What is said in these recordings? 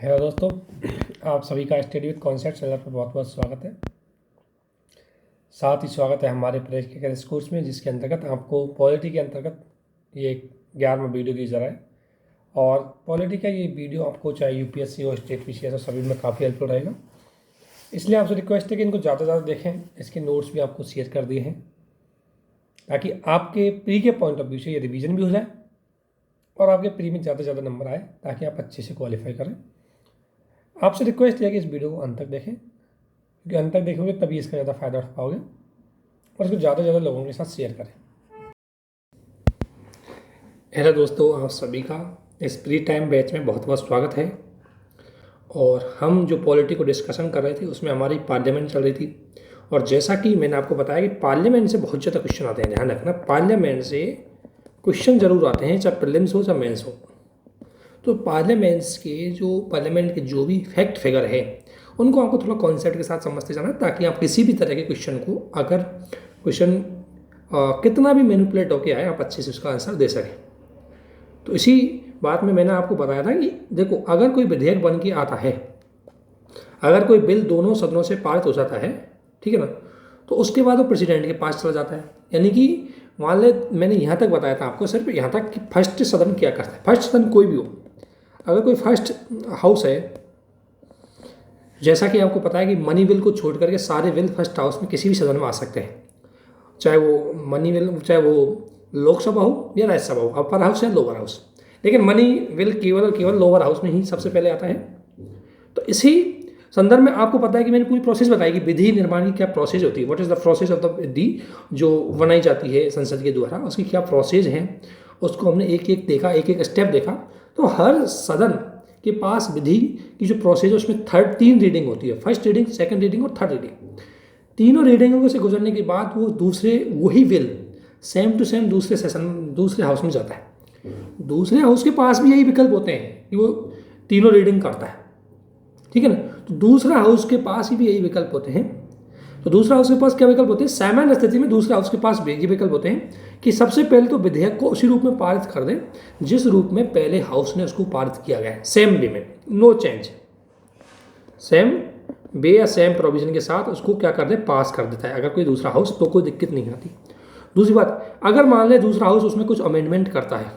Hello दोस्तों, आप सभी का स्टडी विद कॉन्सेप्ट चैनल पर बहुत बहुत स्वागत है। साथ ही स्वागत है हमारे प्रैक्टिकल कोर्स में, जिसके अंतर्गत आपको पॉलिटी के अंतर्गत ये 11वां वीडियो दिया जा रहा है। और पॉलिटी का ये वीडियो आपको चाहे यूपीएससी हो, स्टेट पीसीएस हो, सभी में काफ़ी हेल्पफुल रहेगा। इसलिए आपसे रिक्वेस्ट है कि इनको ज़्यादा से ज़्यादा देखें। इसके नोट्स भी आपको शेयर कर दिए हैं ताकि आपके प्री के पॉइंट ऑफ व्यू से ये रिवीजन भी हो जाए और आपके प्री में ज़्यादा से ज़्यादा नंबर आए, ताकि आप अच्छे से क्वालिफाई करें। आपसे रिक्वेस्ट है कि इस वीडियो को अंत तक देखें, क्योंकि अंत तक देखोगे तभी इसका ज़्यादा फायदा उठा पाओगे, और इसको ज़्यादा से ज़्यादा लोगों के साथ शेयर करें। हेलो दोस्तों, आप सभी का इस प्री टाइम बैच में बहुत बहुत स्वागत है। और हम जो पॉलिटी को डिस्कशन कर रहे थे उसमें हमारी पार्लियामेंट चल रही थी। और जैसा कि मैंने आपको बताया कि पार्लियामेंट से बहुत ज़्यादा क्वेश्चन आते हैं, ध्यान रखना, पार्लियामेंट से क्वेश्चन जरूर आते हैं, चाहे प्रीलिम्स हो चाहे मेंस हो। तो पार्लियामेंट के जो भी फैक्ट फिगर है उनको आपको थोड़ा कॉन्सेप्ट के साथ समझते जाना, ताकि आप किसी भी तरह के क्वेश्चन को, अगर क्वेश्चन कितना भी मैनिपुलेट होके आए, आप अच्छे से उसका आंसर दे सकें। तो इसी बात में मैंने आपको बताया था कि देखो, अगर कोई विधेयक बन के आता है, अगर कोई बिल दोनों सदनों से पारित हो जाता है, ठीक है ना, तो उसके बाद वो प्रेसिडेंट के पास चला जाता है। यानी कि मान ले, मैंने यहाँ तक बताया था आपको, सिर्फ यहाँ तक कि फर्स्ट सदन क्या करता है। फर्स्ट सदन कोई भी हो, अगर कोई फर्स्ट हाउस है, जैसा कि आपको पता है कि मनी बिल को छोड़ करके सारे बिल फर्स्ट हाउस में किसी भी सदन में आ सकते हैं, चाहे वो मनी बिल, चाहे वो लोकसभा हो या राज्यसभा हो, अपर हाउस या लोअर हाउस। लेकिन मनी बिल केवल और केवल लोअर हाउस में ही सबसे पहले आता है। तो इसी संदर्भ में आपको पता है कि मैंने पूरी प्रोसेस बताई कि विधि निर्माण की क्या प्रोसेस होती है, what is the process of the विधि जो बनाई जाती है संसद के द्वारा, उसकी क्या प्रोसेस है, उसको हमने एक एक देखा, एक एक स्टेप देखा। तो हर सदन के पास विधि की जो प्रोसेस है उसमें 3 रीडिंग होती है, फर्स्ट रीडिंग, सेकंड रीडिंग और थर्ड रीडिंग। तीनों रीडिंगों से गुजरने के बाद वो वही बिल सेम टू सेम दूसरे हाउस में जाता है। दूसरे हाउस के पास भी यही विकल्प होते हैं कि वो तीनों रीडिंग करता है, ठीक है ना। तो दूसरा हाउस के पास ही भी यही विकल्प होते हैं। तो दूसरा हाउस के पास क्या विकल्प होते हैं? सामान्य स्थिति में दूसरे हाउस के पास ये विकल्प होते हैं कि सबसे पहले तो विधेयक को उसी रूप में पारित कर दें जिस रूप में पहले हाउस ने उसको पारित किया गया है, सेम वे में, नो चेंज, सेम वे या सेम प्रोविजन के साथ उसको क्या कर दे, पास कर देता है अगर कोई दूसरा हाउस, तो कोई दिक्कत नहीं आती। दूसरी बात, अगर मान ले दूसरा हाउस उसमें कुछ अमेंडमेंट करता है,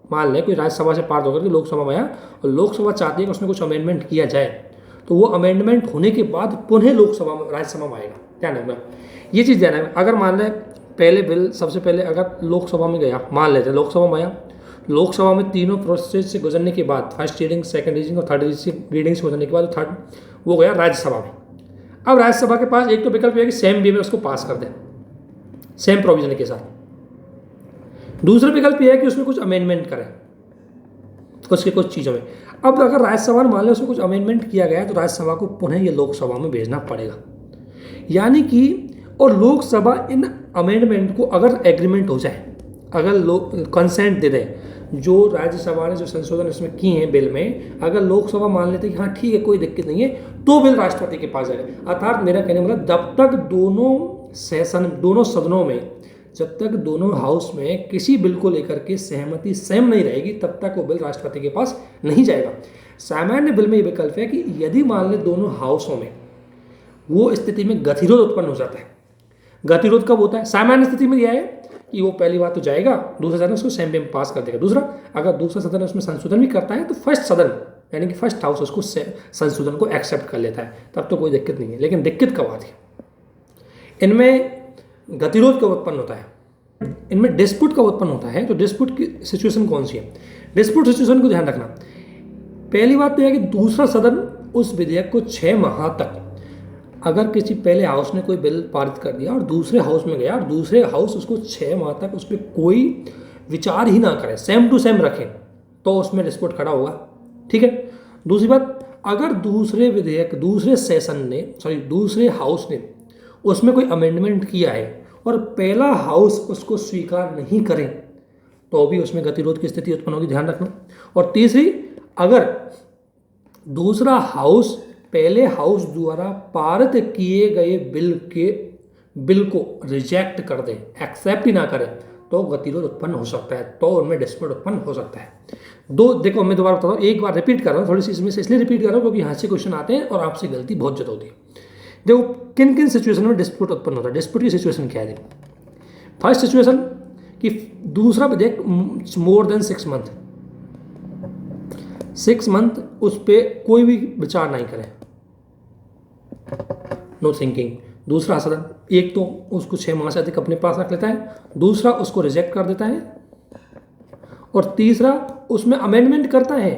मान लें कोई राज्यसभा से पारित होकर के लोकसभा में आया और लोकसभा चाहती है कि उसमें कुछ अमेंडमेंट किया जाए, तो वो अमेंडमेंट होने के बाद पुनः राज्यसभा में आएगा। ध्यान रखना, ये चीज़ ध्यान रखना। अगर मान लें पहले बिल सबसे पहले अगर लोकसभा में गया, मान लेते हैं लोकसभा में आया, लोकसभा में तीनों प्रोसेस से गुजरने के बाद, फर्स्ट रीडिंग, सेकंड रीडिंग और थर्ड रीडिंग से गुजरने के बाद थर्ड वो गया राज्यसभा में। अब राज्यसभा के पास एक तो विकल्प है कि सेम वे में उसको पास कर दें, सेम प्रोविजन के साथ। दूसरा विकल्प यह है कि उसमें कुछ अमेंडमेंट करें उसके कुछ चीज़ों में। अब अगर राज्यसभा में मान लो उसमें कुछ अमेंडमेंट किया गया है, तो राज्यसभा को पुनः ये लोकसभा में भेजना पड़ेगा। यानी कि और लोकसभा इन अमेंडमेंट को अगर एग्रीमेंट हो जाए, अगर लोग कंसेंट दे दें, जो राज्यसभा ने जो संशोधन इसमें किए हैं बिल में, अगर लोकसभा मान लेते कि हाँ ठीक है कोई दिक्कत नहीं है, तो बिल राष्ट्रपति के पास जाएगा। अर्थात मेरा कहने मतलब जब तक दोनों सदनों में, जब तक दोनों हाउस में किसी बिल को लेकर के सहमति सेम नहीं रहेगी, तब तक वो बिल राष्ट्रपति के पास नहीं जाएगा। सामान्य बिल में ये विकल्प है कि यदि मान ले दोनों हाउसों में वो स्थिति में गतिरोध उत्पन्न हो जाता है। गतिरोध कब होता है? सामान्य स्थिति में यह है कि वो पहली बात तो जाएगा, दूसरा सदन उसको सेम वे में पास कर देगा। दूसरा, अगर दूसरा सदन उसमें संशोधन भी करता है तो फर्स्ट सदन यानी कि फर्स्ट हाउस उसको संशोधन को एक्सेप्ट कर लेता है, तब तो कोई दिक्कत नहीं है। लेकिन दिक्कत कब आती है? इनमें गतिरोध कब उत्पन्न होता है, इनमें डिस्प्यूट कब उत्पन्न होता है। तो डिस्प्यूट की सिचुएशन कौन सी है? डिस्प्यूट सिचुएशन को ध्यान रखना। पहली बात तो यह है कि दूसरा सदन उस विधेयक को 6 माह तक, अगर किसी पहले हाउस ने कोई बिल पारित कर दिया और दूसरे हाउस में गया और दूसरे हाउस उसको 6 माह तक उस पर कोई विचार ही ना करे, सेम टू सेम रखें, तो उसमें डिस्प्यूट खड़ा होगा, ठीक है। दूसरी बात, अगर दूसरे हाउस ने उसमें कोई अमेंडमेंट किया है और पहला हाउस उसको स्वीकार नहीं करे, तो भी उसमें गतिरोध की स्थिति उत्पन्न होगी, ध्यान रखना। और तीसरी, अगर दूसरा हाउस पहले हाउस द्वारा पारित किए गए बिल को रिजेक्ट कर दे, एक्सेप्ट ही ना करे, तो गतिरोध उत्पन्न हो सकता है, तो उनमें डिस्प्यूट उत्पन्न हो सकता है। देखो मैं दोबारा बताता हूँ, एक बार रिपीट कर रहा हूँ, थोड़ी सी इसमें से इसलिए रिपीट कर रहा हूँ क्योंकि यहाँ से क्वेश्चन आते हैं और आपसे गलती बहुत ज़्यादा होती है। देखो किन किन सिचुएशन में डिस्प्यूट उत्पन्न होता है। डिस्प्यूट की सिचुएशन क्या है? देखो फर्स्ट सिचुएशन कि दूसरा विधेयक मोर देन 6 मंथ, 6 मंथ उस पर कोई भी विचार नहीं करे, नो थिंकिंग। दूसरा सदन एक तो उसको 6 माह से अधिक अपने पास रख लेता है, दूसरा उसको रिजेक्ट कर देता है, और तीसरा उसमें अमेंडमेंट करता है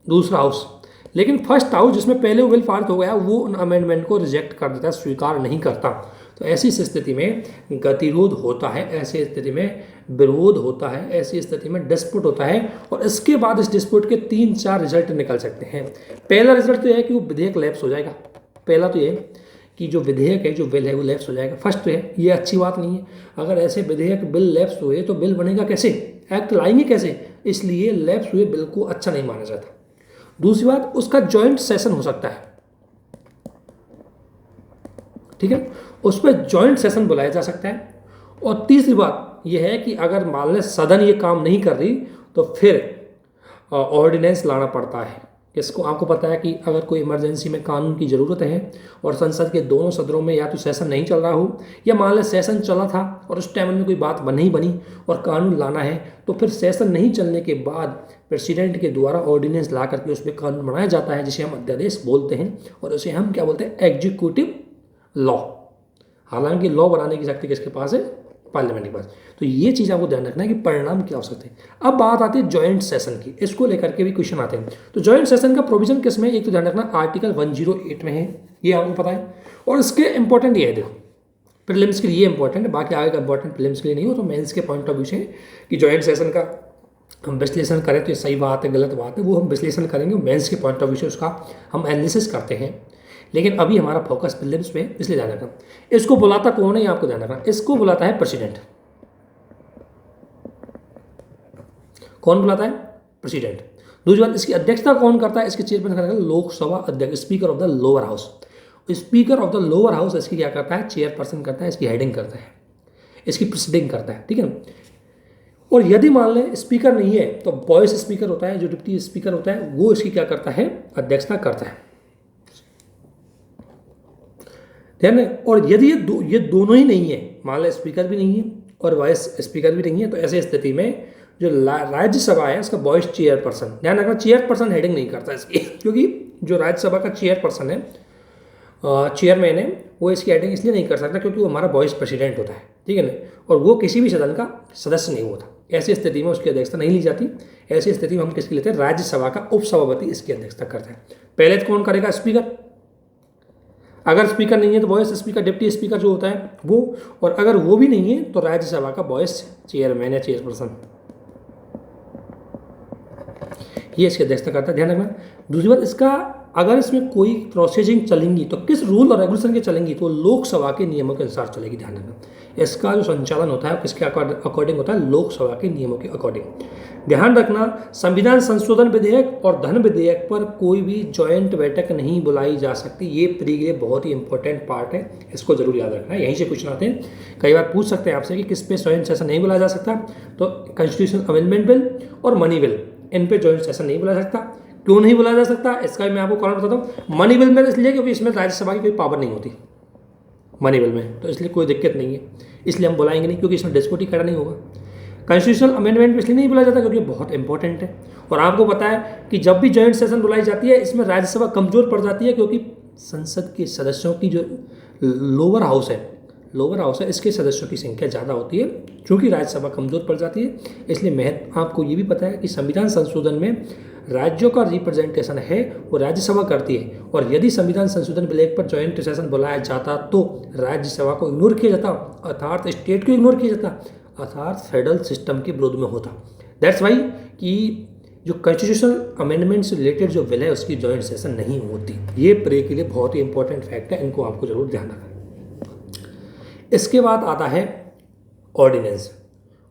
दूसरा हाउस। लेकिन फर्स्ट हाउस जिसमें पहले बिल पारित हो गया वो उन अमेंडमेंट को रिजेक्ट कर देता है, स्वीकार नहीं करता। तो ऐसी स्थिति में गतिरोध होता है, ऐसी स्थिति में विरोध होता है, ऐसी स्थिति में डिस्प्यूट होता है। और इसके बाद इस डिस्प्यूट के 3-4 रिजल्ट निकल सकते हैं। पहला रिजल्ट तो यह है कि वो विधेयक लैप्स हो जाएगा। पहला तो ये कि जो विधेयक है, जो बिल है, वो लैप्स हो जाएगा। फर्स्ट तो है, ये अच्छी बात नहीं है। अगर ऐसे विधेयक बिल लैप्स हुए तो बिल बनेगा कैसे, एक्ट लाएंगे कैसे, इसलिए लैप्स हुए बिल को अच्छा नहीं माना जाता। दूसरी बात, उसका जॉइंट सेशन हो सकता है, ठीक है, उस पर जॉइंट सेशन बुलाया जा सकता है। और तीसरी बात यह है कि अगर मान लें सदन ये काम नहीं कर रही तो फिर ऑर्डिनेंस लाना पड़ता है। इसको आपको पता है कि अगर कोई इमरजेंसी में कानून की ज़रूरत है और संसद के दोनों सदनों में या तो सेशन नहीं चल रहा हो या मान लें सेशन चला था और उस टाइम में कोई बात नहीं बनी और कानून लाना है, तो फिर सेशन नहीं चलने के बाद प्रेसिडेंट के द्वारा ऑर्डिनेंस ला करके उसमें कानून बनाया जाता है, जिसे हम अध्यादेश बोलते हैं, और उसे हम क्या बोलते हैं, एग्जीक्यूटिव लॉ। हालांकि लॉ बनाने की शक्ति किसके पास है, पार्लियामेंट के पास। तो ये चीज़ आपको ध्यान रखना है कि परिणाम क्या हो सकते हैं। अब बात आती है जॉइंट सेशन की, इसको लेकर के भी क्वेश्चन आते हैं। तो जॉइंट सेशन का प्रोविजन किस में, एक तो ध्यान रखना आर्टिकल 108 में है, ये आपको पता है। और इसके इंपॉर्टेंट ये है, देखो प्रीलिम्स के लिए इंपॉर्टेंट है, बाकी आगे का इंपॉर्टेंट प्रीलिम्स के लिए नहीं हो। तो मेंस के पॉइंट ऑफ व्यू से कि जॉइंट सेशन का हम विश्लेषण करें तो ये सही बात है गलत बात है, वो हम विश्लेषण करेंगे। मेंस के पॉइंट ऑफ व्यू से उसका हम एनालिसिस करते हैं, लेकिन अभी हमारा फोकस प्रीलिम्स पे, इसलिए ध्यान रखना। इसको बुलाता कौन है, ये आपको ध्यान रखना। इसको बुलाता है प्रेसिडेंट। कौन बुलाता है, प्रेसिडेंट। दूसरी बात, इसकी अध्यक्षता कौन करता है, इसके चेयरमैन करता है लोकसभा अध्यक्ष, speaker of the lower house. Speaker of the lower house इसकी क्या करता है, चेयरपर्सन करता है, इसकी हेडिंग करता है, इसकी प्रेसिडिंग करता है, ठीक है ना। और यदि मान लें स्पीकर नहीं है तो वॉइस स्पीकर होता है, जो डिप्टी स्पीकर होता है, वो इसकी क्या करता है, अध्यक्षता करता है, ध्यान है। और यदि ये दोनों ही नहीं है, मान लें स्पीकर भी नहीं है और वॉइस स्पीकर भी नहीं है, तो ऐसी स्थिति में जो राज्यसभा है उसका वॉइस चेयरपर्सन, ध्यान रखना चेयरपर्सन हेडिंग नहीं करता इसकी, क्योंकि जो राज्यसभा का चेयरपर्सन है, चेयरमैन है, वो इसकी हेडिंग इसलिए नहीं कर सकता क्योंकि वो हमारा वॉइस प्रेसिडेंट होता है, ठीक है ना, और वो किसी भी सदन का सदस्य नहीं होता। ऐसी स्थिति में उसकी अध्यक्षता नहीं ली जाती। ऐसी स्थिति में हम किसकी लेते हैं, राज्यसभा का उपसभापति इसकी अध्यक्षता करता है। पहले तो कौन करेगा, स्पीकर। अगर स्पीकर नहीं है तो वॉइस स्पीकर, डिप्टी स्पीकर जो होता है वो, और अगर वो भी नहीं है तो राज्यसभा का वॉइस चेयरमैन या चेयरपर्सन, ये इसकी अध्यक्षता करता है, ध्यान रखना। दूसरी बात, इसका अगर इसमें कोई प्रोसेसिंग चलेंगी तो किस रूल और रेगुलेशन के चलेंगी, तो लोकसभा के नियमों के अनुसार चलेगी, ध्यान रखना। इसका जो संचालन होता है किसके अकॉर्डिंग होता है, लोकसभा के नियमों के अकॉर्डिंग। ध्यान रखना, संविधान संशोधन विधेयक और धन विधेयक पर कोई भी जॉइंट बैठक नहीं बुलाई जा सकती। ये प्री के लिए बहुत ही इंपॉर्टेंट पार्ट है, इसको जरूर याद रखना है। यहीं से क्वेश्चन आते हैं, कई बार पूछ सकते हैं आपसे कि किस पे जॉइंट सेशन नहीं बुलाया जा सकता, तो कॉन्स्टिट्यूशन अमेंडमेंट बिल और मनी बिल, इन पे जॉइंट सेशन नहीं बुला सकता। क्यों नहीं बुलाया जा सकता, इसका भी मैं आपको कारण बताता हूँ। मनी बिल में इसलिए क्योंकि इसमें राज्यसभा की कोई पावर नहीं होती मनी बिल में, तो इसलिए कोई दिक्कत नहीं है, इसलिए हम बुलाएंगे नहीं, क्योंकि इसमें डिस्प्यूट ही खड़ा नहीं होगा। कॉन्स्टिट्यूशनल अमेंडमेंट इसलिए नहीं बुलाया जाता क्योंकि बहुत इंपॉर्टेंट है। और आपको पता है कि जब भी जॉइंट सेशन बुलाई जाती है इसमें राज्यसभा कमजोर पड़ जाती है, क्योंकि संसद के सदस्यों की जो लोअर हाउस है इसके सदस्यों की संख्या ज़्यादा होती है, क्योंकि राज्यसभा कमजोर पड़ जाती है। इसलिए महत्व आपको ये भी पता है कि संविधान संशोधन में राज्यों का रिप्रेजेंटेशन है वो राज्यसभा करती है, और यदि संविधान संशोधन विधेयक पर जॉइंट सेशन बुलाया जाता तो राज्यसभा को इग्नोर किया जाता, अर्थात स्टेट को इग्नोर किया जाता, अर्थात फेडरल सिस्टम के विरोध में होता। दैट्स वाई कि जो कॉन्स्टिट्यूशनल अमेंडमेंट से रिलेटेड जो बिल है उसकी जॉइंट सेशन नहीं होती। ये प्रे के लिए बहुत ही इंपॉर्टेंट फैक्ट है, इनको आपको जरूर ध्यान रखना। इसके बाद आता है ऑर्डिनेंस।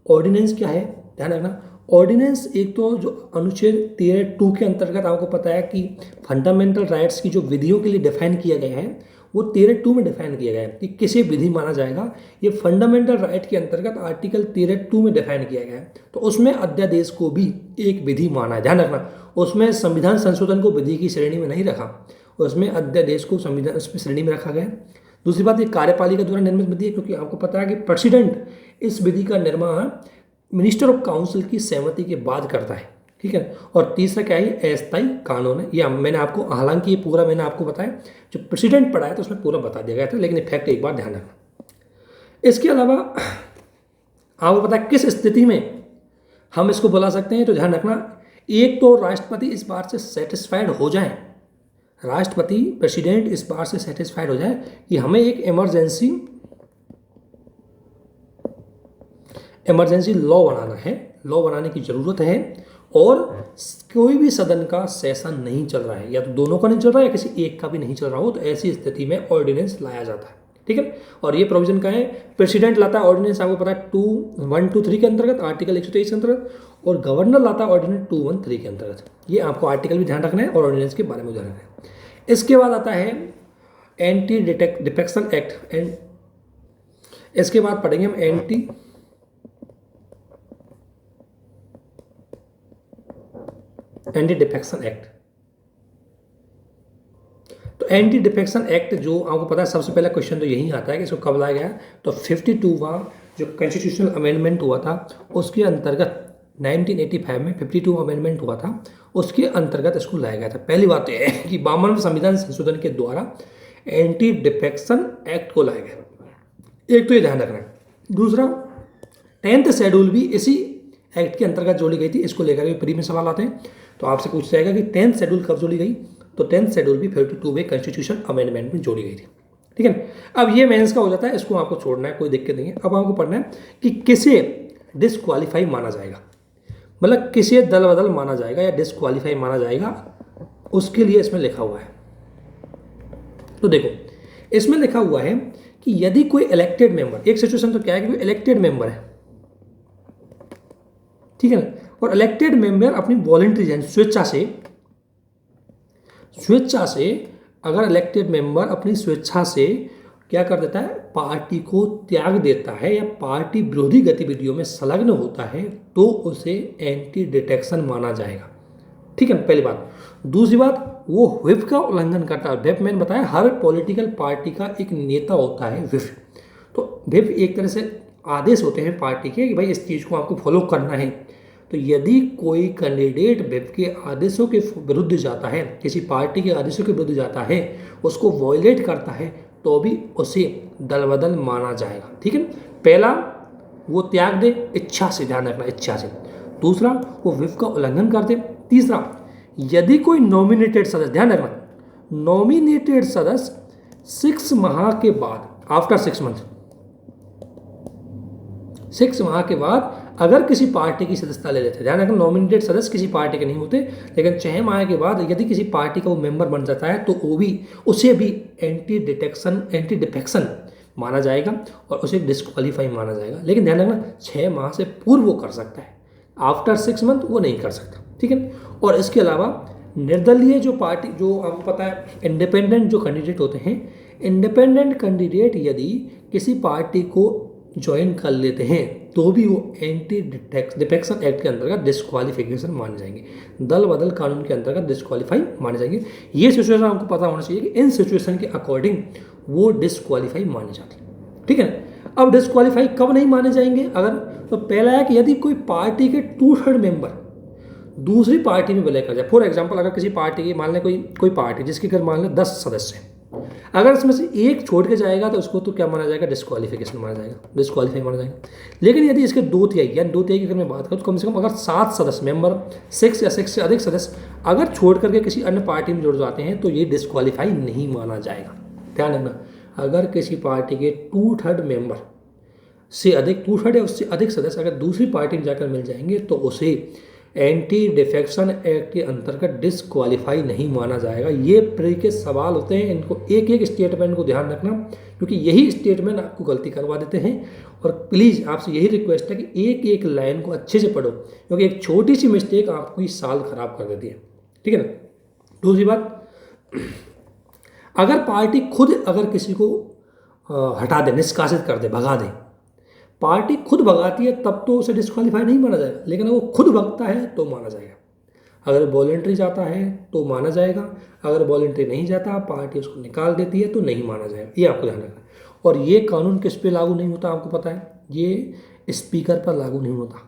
ऑर्डिनेंस क्या है, ध्यान रखना। ऑर्डिनेंस एक तो जो अनुच्छेद 13(2) के अंतर्गत आपको पता है कि फंडामेंटल राइट्स की जो विधियों के लिए डिफाइन किया गया है वो 13(2) में डिफाइन किया गया है कि किसे विधि माना जाएगा। ये फंडामेंटल राइट के अंतर्गत आर्टिकल 13(2) में डिफाइन किया गया है। तो उसमें अध्यादेश को भी एक विधि माना है, ध्यान रखना। उसमें संविधान संशोधन को विधि की श्रेणी में नहीं रखा, उसमें अध्यादेश को संविधान उसमें श्रेणी में रखा गया है। दूसरी बात, ये कार्यपालिका द्वारा निर्मित विधि है, क्योंकि आपको पता है कि प्रेसिडेंट इस विधि का निर्माण मिनिस्टर ऑफ काउंसिल की सहमति के बाद करता है, ठीक है। और तीसरा क्या है, अस्थायी कानून है। ये मैंने आपको, हालांकि ये पूरा मैंने आपको बताया, जो प्रेसिडेंट पढ़ा है तो उसमें पूरा बता दिया गया था, लेकिन इफेक्ट एक बार ध्यान रखना। इसके अलावा आपको पता है किस स्थिति में हम इसको बुला सकते हैं, तो ध्यान रखना, एक तो राष्ट्रपति इस बात से सेटिस्फाइड हो जाए, राष्ट्रपति प्रेसिडेंट इस बात से सेटिस्फाइड हो जाए कि हमें एक इमरजेंसी लॉ बनाना है, लॉ बनाने की जरूरत है, और कोई भी सदन का सेशन नहीं चल रहा है, या तो दोनों का नहीं चल रहा है या किसी एक का भी नहीं चल रहा हो, तो ऐसी स्थिति में ऑर्डिनेंस लाया जाता है, ठीक है। और ये प्रोविजन का है, प्रेसिडेंट लाता है ऑर्डिनेंस, आपको पता है 2123 के अंतर्गत, आर्टिकल 123 के अंतर्गत, और गवर्नर लाता है ऑर्डिनेंस 213 के अंतर्गत। ये आपको आर्टिकल भी ध्यान रखना है और ऑर्डिनेंस के बारे में ध्यान रखना है। इसके बाद आता है एंटी डिफेक्शन एक्ट, एंड इसके बाद पढ़ेंगे हम एंटी डिफेक्शन एक्ट। तो एंटी डिफेक्शन एक्ट जो आपको पता है, सबसे पहला क्वेश्चन तो यही आता है कि इसको कब लाया गया, तो 52वां जो कॉन्स्टिट्यूशनल अमेंडमेंट हुआ था उसके अंतर्गत 1985 में 52 अमेंडमेंट हुआ था, उसके अंतर्गत इसको लाया गया था। पहली बात यह है कि 52वें संविधान संशोधन के द्वारा एंटी डिफेक्शन एक्ट को लाया गया, एक तो ये ध्यान रखना है। दूसरा, 10th शेड्यूल भी इसी एक्ट के अंतर्गत जोड़ी गई थी, इसको लेकर के प्री में सवाल आते हैं, तो आपसे पूछ जाएगा कि 10th शेड्यूल कब जोड़ी गई, तो 10th शेड्यूल भी 52वें कॉन्स्टिट्यूशन अमेंडमेंट में जोड़ी गई थी, ठीक है। अब ये मेंस का हो जाता है, इसको आपको छोड़ना है, कोई दिक्कत नहीं है। अब आपको पढ़ना है कि किसे डिसक्वालीफाई माना जाएगा, मतलब किसे दल बदल माना जाएगा या डिसक्वालीफाई माना जाएगा, उसके लिए इसमें लिखा हुआ है। तो देखो, इसमें लिखा हुआ है कि यदि कोई इलेक्टेड मेंबर, एक सिचुएशन तो क्या है कि कोई इलेक्टेड मेंबर है, ठीक है ना, और इलेक्टेड मेंबर अपनी वॉलंटरी स्वेच्छा से अगर इलेक्टेड मेंबर अपनी स्वेच्छा से क्या कर देता है, पार्टी को त्याग देता है या पार्टी विरोधी गतिविधियों में संलग्न होता है, तो उसे एंटी डिटेक्शन माना जाएगा, ठीक है, पहली बात। दूसरी बात, वो व्हिप का उल्लंघन करता है। व्हिप मैंने बताया, हर पॉलिटिकल पार्टी का एक नेता होता है व्हिप, तो व्हिप एक तरह से आदेश होते हैं पार्टी के कि भाई इस चीज़ को आपको फॉलो करना है। तो यदि कोई कैंडिडेट व्हिप के आदेशों के विरुद्ध जाता है, किसी पार्टी के आदेशों के विरुद्ध जाता है, उसको वॉयलेट करता है, तो भी उसे दल बदल माना जाएगा, ठीक है। पहला, वो त्याग दे इच्छा से, ध्यान रखना, इच्छा से। दूसरा, वो व्हिप का उल्लंघन कर दे। तीसरा, यदि कोई नॉमिनेटेड सदस्य, ध्यान रखना, नॉमिनेटेड सदस्य 6 माह के बाद, आफ्टर 6 मंथ, 6 माह के बाद अगर किसी पार्टी की सदस्यता ले लेते हैं, ध्यान रखना, नॉमिनेटेड सदस्य किसी पार्टी के नहीं होते, लेकिन 6 माह के बाद यदि किसी पार्टी का वो मेंबर बन जाता है, तो वो भी, उसे भी एंटी डिफेक्शन माना जाएगा और उसे डिस्क्वालीफाई माना जाएगा। लेकिन ध्यान रखना, 6 माह से पूर्व वो कर सकता है, आफ्टर 6 मंथ वो नहीं कर सकता, ठीक है। और इसके अलावा निर्दलीय जो पार्टी, जो आपको पता है इंडिपेंडेंट जो कैंडिडेट होते हैं, इंडिपेंडेंट कैंडिडेट यदि किसी पार्टी को ज्वाइन कर लेते हैं, तो भी वो एंटी डिफेक्शन एक्ट के अंतर्गत डिस्क्वालिफिकेशन माने जाएंगे, दल बदल कानून के अंतर्गत डिस्क्वालीफाई माने जाएंगे। ये सिचुएशन आपको पता होना चाहिए कि इन सिचुएशन के अकॉर्डिंग वो डिस्क्वालीफाई मानी जाती है, ठीक है। अब डिस्क्वालीफाई कब नहीं माने जाएंगे, अगर, तो पहला है कि यदि कोई पार्टी के 2/3 मेंबर दूसरी पार्टी में विलय कर जाए। फॉर एग्जाम्पल, अगर किसी पार्टी की, मान लें कोई पार्टी जिसके अगर मान लें 10 सदस्य हैं, अगर इसमें से एक छोड़ के जाएगा तो उसको तो क्या माना जाएगा, डिस्क्वालिफिकेशन माना जाएगा, डिस्क्वालीफाई माना जाएगा। लेकिन यदि इसके 2/3 यानी 2/3 की अगर मैं बात करूँ, तो कम से कम अगर 7 सदस्य मेंबर, 6 या 6 से अधिक सदस्य अगर छोड़ करके किसी अन्य पार्टी में जुड़ जाते हैं, तो ये डिस्क्वालीफाई नहीं माना जाएगा। ध्यान रखना, अगर किसी पार्टी के 2/3 मेंबर से अधिक, 2/3 या उससे अधिक सदस्य अगर दूसरी पार्टी में जाकर मिल जाएंगे, तो उसे एंटी डिफेक्शन एक्ट के अंतर्गत डिस्क्वालीफाई नहीं माना जाएगा। ये प्री के सवाल होते हैं, इनको एक एक स्टेटमेंट को ध्यान रखना, क्योंकि यही स्टेटमेंट आपको गलती करवा देते हैं। और प्लीज़ आपसे यही रिक्वेस्ट है कि एक एक लाइन को अच्छे से पढ़ो, क्योंकि एक छोटी सी मिस्टेक आपकी साल खराब कर देती है, ठीक है ना। दूसरी बात, अगर पार्टी खुद अगर किसी को हटा दे, निष्कासित कर दे, भगा दे, पार्टी खुद भगाती है तब तो उसे डिस्क्वालीफाई नहीं माना जाएगा, लेकिन अगर वो खुद भगता है तो माना जाएगा। अगर वॉलेंट्री जाता है तो माना जाएगा, अगर वॉलेंट्री नहीं जाता, पार्टी उसको निकाल देती है तो नहीं माना जाएगा। ये आपको ध्यान रखना है। और ये कानून किस पे लागू नहीं होता आपको पता है? ये स्पीकर पर लागू नहीं होता।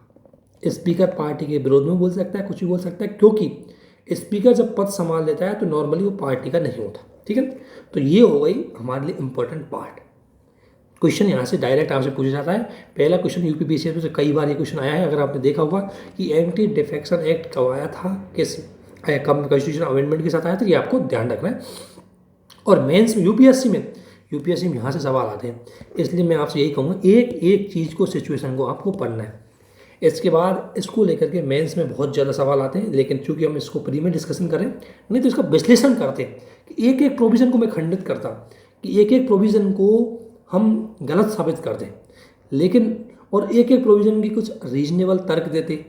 स्पीकर पार्टी के विरोध में बोल सकता है, कुछ भी बोल सकता है, क्योंकि स्पीकर जब पद संभाल लेता है तो नॉर्मली वो पार्टी का नहीं होता। ठीक है, तो ये हो गई हमारे लिए इंपॉर्टेंट पार्ट। क्वेश्चन यहाँ से डायरेक्ट आपसे पूछा जाता है। पहला क्वेश्चन यूपीपीसीएस में से कई बार ये क्वेश्चन आया है, अगर आपने देखा होगा कि एंटी डिफेक्शन एक्ट कब आया था, किस कॉन्स्टिट्यूशन अमेंडमेंट के साथ आया था, ये आपको ध्यान रखना है। और मेंस में यूपीएससी में यहाँ से सवाल आते हैं, इसलिए मैं आपसे यही कहूँगा एक एक चीज़ को, सिचुएशन को आपको पढ़ना है। इसके बाद इसको लेकर के मेंस में बहुत ज़्यादा सवाल आते हैं, लेकिन चूंकि हम इसको प्री में डिस्कशन करें, नहीं तो इसका विश्लेषण करते कि एक एक प्रोविज़न को मैं खंडित करता कि एक एक प्रोविज़न को हम गलत साबित कर दें, लेकिन और एक एक प्रोविज़न की कुछ रीजनेबल तर्क देते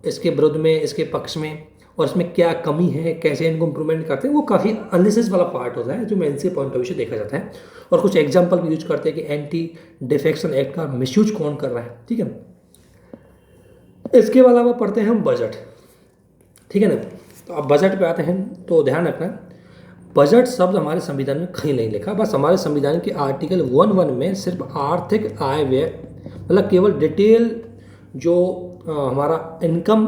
इसके विरुद्ध में, इसके पक्ष में, और इसमें क्या कमी है, कैसे इनको इम्प्रूवमेंट करते हैं। वो काफ़ी एनालिसिस वाला पार्ट होता है जो मेंस के पॉइंट ऑफ व्यू से देखा जाता है। और कुछ एग्जाम्पल भी यूज करते हैं कि एंटी डिफेक्शन एक्ट का मिसयूज कौन कर रहा है। ठीक है, इसके अलावा पढ़ते हैं हम बजट। ठीक है ना, तो अब बजट पे आते हैं तो ध्यान रखना, बजट शब्द हमारे संविधान में कहीं नहीं लिखा, बस हमारे संविधान के आर्टिकल 1(1) में सिर्फ आर्थिक आय व्यय, मतलब केवल डिटेल जो हमारा इनकम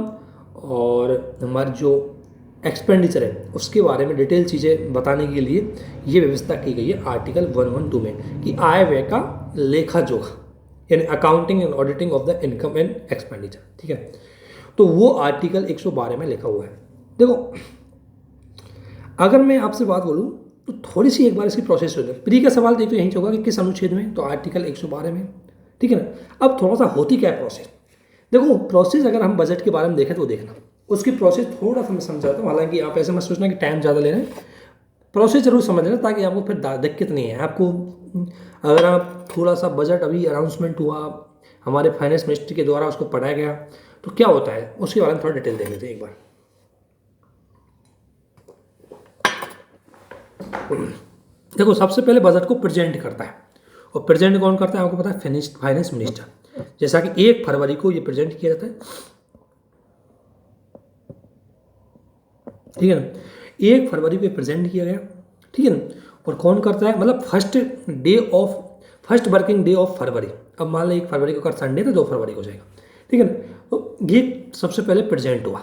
और हमारी जो एक्सपेंडिचर है उसके बारे में डिटेल चीज़ें बताने के लिए ये व्यवस्था की गई है आर्टिकल 1(1)(2) में कि आय व्यय का लेखा जोखा, यानी accounting and auditing of the income and expenditure. ठीक है, तो वो आर्टिकल 112 में लिखा हुआ है। देखो, अगर मैं आपसे बात बोलूँ तो थोड़ी सी एक बार इसकी प्रोसेस हो जाए। प्री का सवाल देखो यहीं होगा कि किस अनुच्छेद में, तो आर्टिकल 112 में। ठीक है ना, अब थोड़ा सा होती क्या है प्रोसेस। देखो, प्रोसेस अगर हम बजट के बारे में देखें तो देखना उसकी प्रोसेस थोड़ा सा मैं समझाता हूँ, हालांकि आप ऐसे मत सोचना कि टाइम ज़्यादा ले रहे हैं, प्रोसेस जरूर समझ लेना ताकि आपको फिर दिक्कत नहीं है। आपको अगर आप थोड़ा सा बजट अभी अनाउंसमेंट हुआ हमारे फाइनेंस मिनिस्ट्री के द्वारा, उसको पढ़ाया गया तो क्या होता है उसके बारे में थोड़ा डिटेल देख लेते हैं एक बार। देखो, सबसे पहले बजट को प्रेजेंट करता है, और प्रेजेंट कौन करता है आपको पता है? Finance minister. जैसा कि 1 फरवरी को ये प्रेजेंट किया जाता है। ठीक है ना, 1 फरवरी को प्रेजेंट किया गया। ठीक है ना, और कौन करता है? मतलब first working day of February. अब मान लो 1 फरवरी को कर संडे तो 2 फरवरी को जाएगा। ठीक है ना, तो ये सबसे पहले प्रेजेंट हुआ।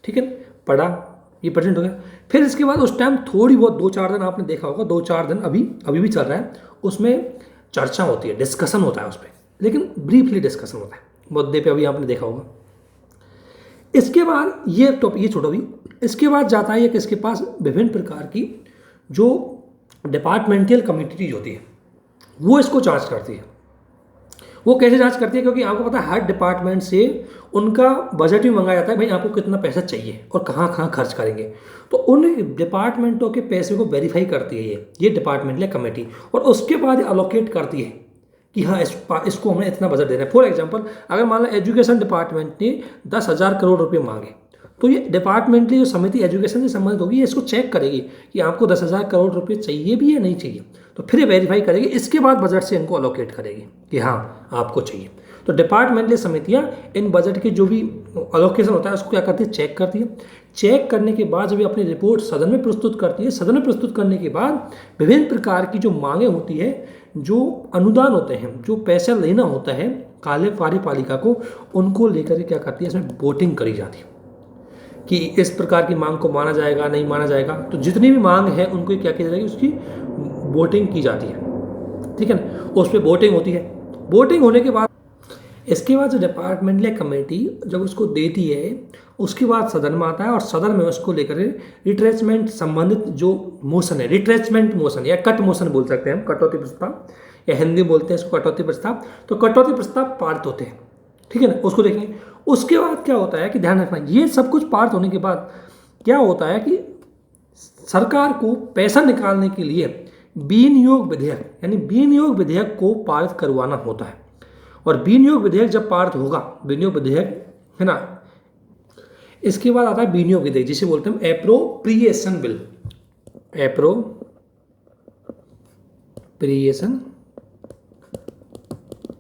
ठीक है, पढ़ा, ये प्रेजेंट हो गया। फिर इसके बाद उस टाइम थोड़ी बहुत 2-4 दिन आपने देखा होगा, 2-4 दिन अभी भी चल रहा है, उसमें चर्चा होती है, डिस्कशन होता है उस पर, लेकिन ब्रीफली डिस्कशन होता है मुद्दे पे, अभी आपने देखा होगा। इसके बाद ये छोड़ो अभी, इसके बाद जाता है कि इसके पास विभिन्न प्रकार की जो डिपार्टमेंटल कमिटीज होती है वो इसको जांच करती है। वो कैसे जांच करती है? क्योंकि आपको पता है हर डिपार्टमेंट से उनका बजट भी मंगाया जाता है, भाई आपको कितना पैसा चाहिए और कहाँ कहाँ खर्च करेंगे, तो उन डिपार्टमेंटों के पैसे को वेरीफाई करती है ये डिपार्टमेंटल कमेटी, और उसके बाद अलोकेट करती है कि हाँ इसको हमें इतना बजट देना है। फॉर एग्जांपल, अगर मान लो एजुकेशन डिपार्टमेंट ने 10,000 करोड़ रुपए मांगे, तो ये डिपार्टमेंटली जो समिति एजुकेशन से संबंधित होगी ये इसको चेक करेगी कि आपको 10,000 करोड़ रुपए चाहिए भी या नहीं चाहिए, तो फिर ये वेरीफाई करेगी, इसके बाद बजट से इनको अलोकेट करेगी कि हाँ आपको चाहिए। तो डिपार्टमेंटली समितियाँ इन बजट के जो भी अलोकेशन होता है उसको क्या करती है? चेक करती है। चेक करने के बाद जब ये अपनी रिपोर्ट सदन में प्रस्तुत करती है, सदन में प्रस्तुत करने के बाद विभिन्न प्रकार की जो मांगें होती है, जो अनुदान होते हैं, जो पैसा लेना होता है कार्यपालिका को, उनको लेकर के क्या करती है? इसमें वोटिंग करी जाती है कि इस प्रकार की मांग को माना जाएगा, नहीं माना जाएगा। तो जितनी भी मांग है उनको क्या किया जाएगी? उसकी वोटिंग की जाती है। ठीक है ना, उस पर वोटिंग होती है। वोटिंग होने के बाद इसके बाद जो डिपार्टमेंटल कमेटी जब उसको देती है, उसके बाद सदन में आता है, और सदन में उसको लेकर रिट्रेचमेंट संबंधित जो मोशन है, रिट्रेचमेंट मोशन या कट मोशन बोल सकते हैं हम, कटौती प्रस्ताव, या हिंदी बोलते हैं इसको कटौती प्रस्ताव, तो कटौती प्रस्ताव पारित होते हैं। ठीक है ना, उसको देखेंगे। उसके बाद क्या होता है कि ध्यान रखना, ये सब कुछ पारित होने के बाद क्या होता है कि सरकार को पैसा निकालने के लिए विनियोग विधेयक, यानी विनियोग विधेयक को पारित करवाना होता है। और विनियोग विधेयक जब पारित होगा, विनियोग विधेयक है ना, इसके बाद आता है विनियोग विधेयक जिसे बोलते हैं appropriation bill. Appropriation appropriation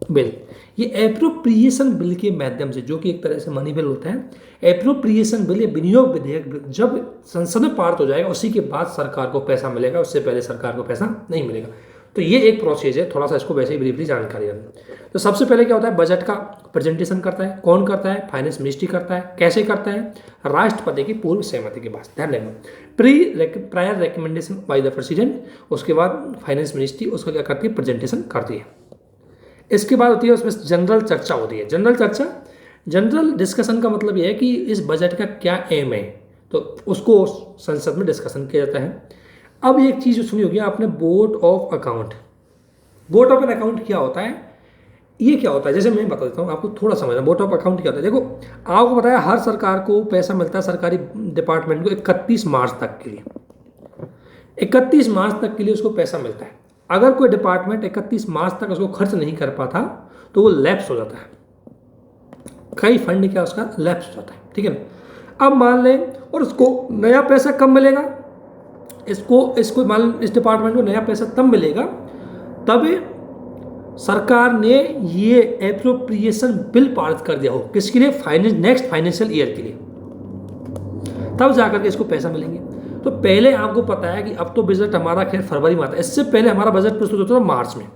bill. ये एप्रोप्रिएशन बिल के माध्यम से, जो कि एक तरह से मनी बिल होता है, एप्रोप्रिएशन बिल या विनियोग विधेयक जब संसद में पारित हो जाएगा उसी के बाद सरकार को पैसा मिलेगा, उससे पहले सरकार को पैसा नहीं मिलेगा। तो ये एक प्रोसेस है, थोड़ा सा इसको वैसे ही ब्रीफली जानकारी है। तो सबसे पहले क्या होता है, बजट का प्रेजेंटेशन करता है। कौन करता है? फाइनेंस मिनिस्ट्री करता है। कैसे करता है? राष्ट्रपति की पूर्व सहमति के बाद। ध्यान रखना, prior recommendation by the president, उसके बाद फाइनेंस मिनिस्ट्री उसका क्या करती है? प्रेजेंटेशन करती है। इसके बाद होती है उसमें जनरल चर्चा होती है। जनरल डिस्कशन का मतलब यह है कि इस बजट का क्या एम है, तो उसको संसद में डिस्कशन किया जाता है। अब एक चीज़ सुनी होगी आपने, board of account. Board of an account क्या होता है? ये क्या होता है, जैसे मैं बता देता हूँ आपको, थोड़ा समझना। बोर्ड ऑफ अकाउंट क्या होता है? देखो, आपको पता है हर सरकार को पैसा मिलता है, सरकारी डिपार्टमेंट को 31 मार्च तक के लिए। 31 मार्च तक के लिए उसको पैसा मिलता है। अगर कोई डिपार्टमेंट 31 मार्च तक उसको खर्च नहीं कर पाता तो वो लैप्स हो जाता है। कई फंड क्या उसका लैप्स हो जाता है, ठीक है ना। अब मान लें और उसको नया पैसा कब मिलेगा, इसको मान लें इस डिपार्टमेंट को नया पैसा तब मिलेगा तब सरकार ने ये एप्रोप्रिएशन बिल पारित कर दिया हो। किसके लिए? नेक्स्ट फाइनेंशियल ईयर के लिए, तब जाकर के इसको पैसा मिलेंगे। तो पहले आपको पता है कि अब तो बजट हमारा खैर फरवरी में आता है, इससे पहले हमारा बजट प्रस्तुत होता था मार्च में,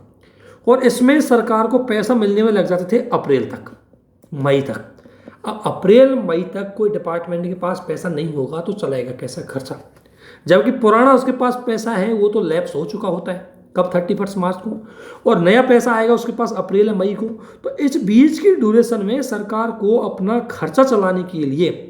और इसमें सरकार को पैसा मिलने में लग जाते थे अप्रैल तक, मई तक। अब अप्रैल मई तक कोई डिपार्टमेंट के पास पैसा नहीं होगा तो चलाएगा कैसा खर्चा, जबकि पुराना उसके पास पैसा है वो तो लैप्स हो चुका होता है कब? 31 मार्च को, और नया पैसा आएगा उसके पास अप्रैल या मई को। तो इस बीच की ड्यूरेशन में सरकार को अपना खर्चा चलाने के लिए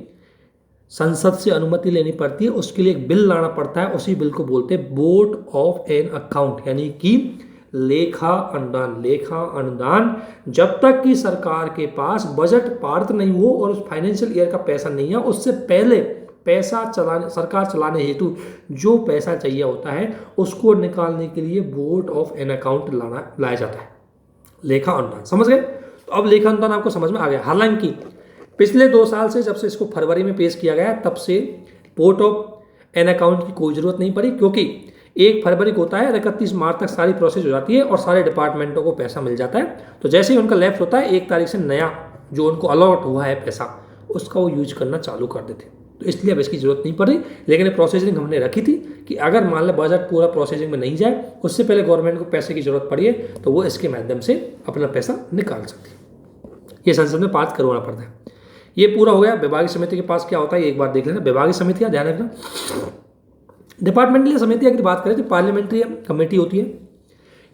संसद से अनुमति लेनी पड़ती है, उसके लिए एक बिल लाना पड़ता है। उसी बिल को बोलते हैं बोर्ड ऑफ एन अकाउंट, यानी कि लेखा अनुदान। जब तक कि सरकार के पास बजट पारित नहीं हो और उस फाइनेंशियल ईयर का पैसा नहीं है, उससे पहले सरकार चलाने हेतु जो पैसा चाहिए होता है उसको निकालने के लिए बोर्ड ऑफ एन अकाउंट लाया जाता है, लेखा अनुदान। समझ गए? तो अब लेखा अनुदान आपको समझ में आ गया। हालांकि पिछले 2 साल से, जब से इसको फरवरी में पेश किया गया, तब से बोर्ड ऑफ एन अकाउंट की कोई जरूरत नहीं पड़ी, क्योंकि 1 फरवरी को होता है, 31 मार्च तक सारी प्रोसेस हो जाती है और सारे डिपार्टमेंटों को पैसा मिल जाता है। तो जैसे ही उनका लैप्स होता है 1 तारीख से नया जो उनको अलॉट हुआ है पैसा, उसका वो यूज करना चालू कर देते। तो इसलिए अब इसकी जरूरत नहीं पड़ी। लेकिन प्रोसेसिंग हमने रखी थी कि अगर मान लो बजट पूरा प्रोसेसिंग में नहीं जाए, उससे पहले गवर्नमेंट को पैसे की जरूरत पड़ी है, तो वो इसके माध्यम से अपना पैसा निकाल सकती है। ये संसद में पास करवाना पड़ता है। ये पूरा हो गया। विभागीय समिति के पास क्या होता है एक बार देख लेना। विभागीय समितियां, ध्यान रखना, डिपार्टमेंटल समितियां की बात करें तो पार्लियामेंट्री कमेटी होती है।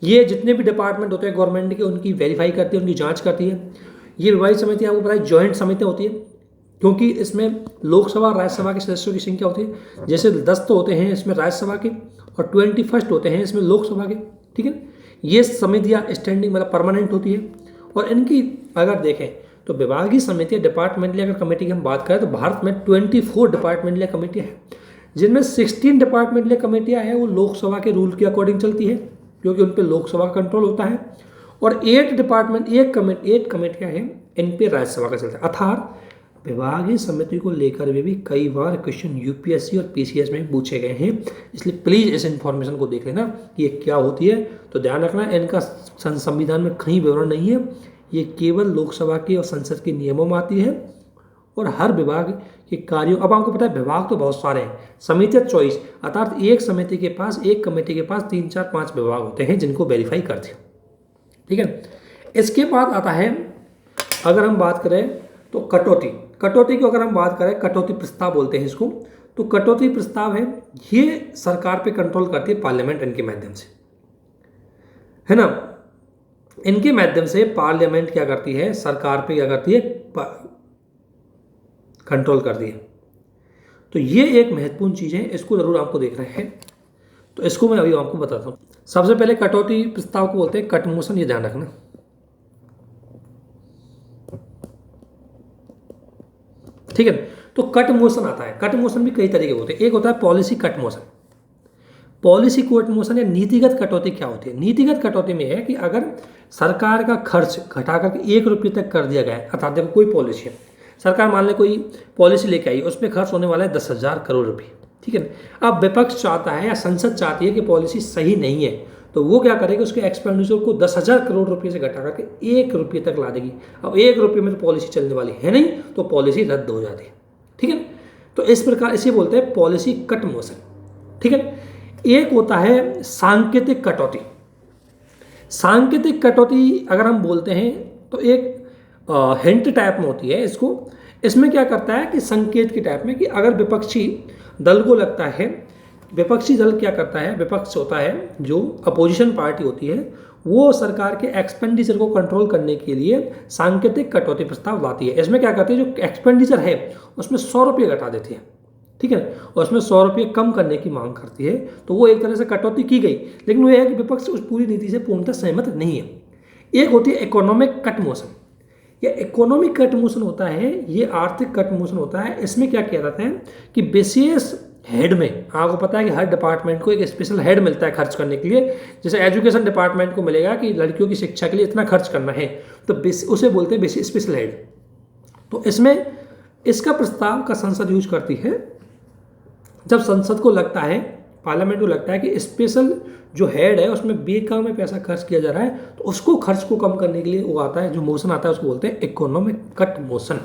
ये जितने भी डिपार्टमेंट होते हैं गवर्नमेंट के, उनकी वेरीफाई करती है, उनकी जांच करती है। ये विभागीय समितियां आपको पता है जॉइंट समितियां होती है, क्योंकि इसमें लोकसभा और राज्यसभा के सदस्यों की संख्या होती है। जैसे 10 तो होते हैं इसमें राज्यसभा के और 21 होते हैं इसमें लोकसभा के, ठीक है। ये समितियाँ स्टैंडिंग मतलब परमानेंट होती है। और इनकी अगर देखें तो विभागीय समितियाँ, डिपार्टमेंटल अगर कमेटी की हम बात करें तो भारत में 24 डिपार्टमेंटल कमेटियाँ हैं, जिनमें 16 डिपार्टमेंटल कमेटियाँ हैं वो लोकसभा के रूल के अकॉर्डिंग चलती है, क्योंकि उन पर लोकसभा का कंट्रोल होता है। और 8 कमेटियाँ हैं इन पर राज्यसभा का चलता है। अर्थात विभागीय समिति को लेकर भी कई बार क्वेश्चन यूपीएससी और पीसीएस में पूछे गए हैं, इसलिए प्लीज़ इस इन्फॉर्मेशन को देख लेना कि ये क्या होती है। तो ध्यान रखना, इनका संविधान में कहीं विवरण नहीं है, ये केवल लोकसभा के और संसद के नियमों में आती है। और हर विभाग के कार्यों, अब आपको पता है विभाग तो बहुत सारे हैं, समितियाँ 24, अर्थात एक समिति के पास, एक कमेटी के पास 3, 4, 5 विभाग होते हैं जिनको वेरीफाई करते हैं, ठीक है। इसके बाद आता है, अगर हम बात करें तो कटौती की अगर हम बात करें, कटौती प्रस्ताव बोलते हैं इसको। तो कटौती प्रस्ताव है, ये सरकार पे कंट्रोल करती है पार्लियामेंट, इनके माध्यम से, है ना। इनके माध्यम से पार्लियामेंट क्या करती है, सरकार पे क्या करती है, कंट्रोल करती है। तो ये एक महत्वपूर्ण चीज़ है, इसको जरूर आपको देख रहे हैं। तो इसको मैं अभी आपको बताता हूँ। सबसे पहले कटौती प्रस्ताव को बोलते हैं कट मोशन, ये ध्यान रखना, ठीक है। तो कट मोशन आता है। कट मोशन भी कई तरीके के होते हैं। एक होता है policy cut motion. Policy cut motion या नीतिगत कटौती क्या होती है? नीतिगत कटौती में है कि अगर सरकार का खर्च घटाकर 1 रुपये तक कर दिया गया है, अर्थात देखो कोई पॉलिसी है, सरकार मान ले कोई पॉलिसी लेके आई, उसमें खर्च होने वाला है 10,000 करोड़ रुपये, ठीक है ना। अब विपक्ष चाहता है या संसद चाहती है कि पॉलिसी सही नहीं है, तो वो क्या करेगी, उसके एक्सपेंडिचर को 10,000 करोड़ रुपये से घटा करके 1 रुपये तक ला देगी। अब 1 रुपये में तो पॉलिसी चलने वाली है नहीं, तो पॉलिसी रद्द हो जाती है। ठीक है, तो इस प्रकार इसे बोलते हैं पॉलिसी कट मोशन। ठीक है, एक होता है सांकेतिक कटौती। सांकेतिक कटौती अगर हम बोलते हैं तो एक हिंट टाइप में होती है इसको। इसमें क्या करता है कि संकेत की टाइप में, कि अगर विपक्षी दल को लगता है, विपक्षी दल क्या करता है, विपक्ष होता है जो अपोजिशन पार्टी होती है, वो सरकार के एक्सपेंडिचर को कंट्रोल करने के लिए सांकेतिक कटौती प्रस्ताव लाती है। इसमें क्या करती है, जो एक्सपेंडिचर है उसमें 100 रुपये घटा देती है। ठीक है, और उसमें 100 रुपये कम करने की मांग करती है, तो वो एक तरह से कटौती की गई। लेकिन वो है कि विपक्ष उस पूरी नीति से पूर्णतः सहमत नहीं है। एक होती है इकोनॉमिक कट मोशन। यह इकोनॉमिक कट मोशन होता है, ये आर्थिक कट मोशन होता है। इसमें क्या किया जाता है कि विशेष हेड में, आपको पता है कि हर डिपार्टमेंट को एक स्पेशल हेड मिलता है खर्च करने के लिए। जैसे एजुकेशन डिपार्टमेंट को मिलेगा कि लड़कियों की शिक्षा के लिए इतना खर्च करना है, तो उसे बोलते हैं स्पेशल हेड। तो इसमें इसका प्रस्ताव का संसद यूज करती है जब संसद को लगता है, पार्लियामेंट को लगता है कि स्पेशल जो हेड है उसमें बेकार में पैसा खर्च किया जा रहा है, तो उसको खर्च को कम करने के लिए वो आता है, जो मोशन आता है उसको बोलते हैं इकोनॉमिक कट मोशन।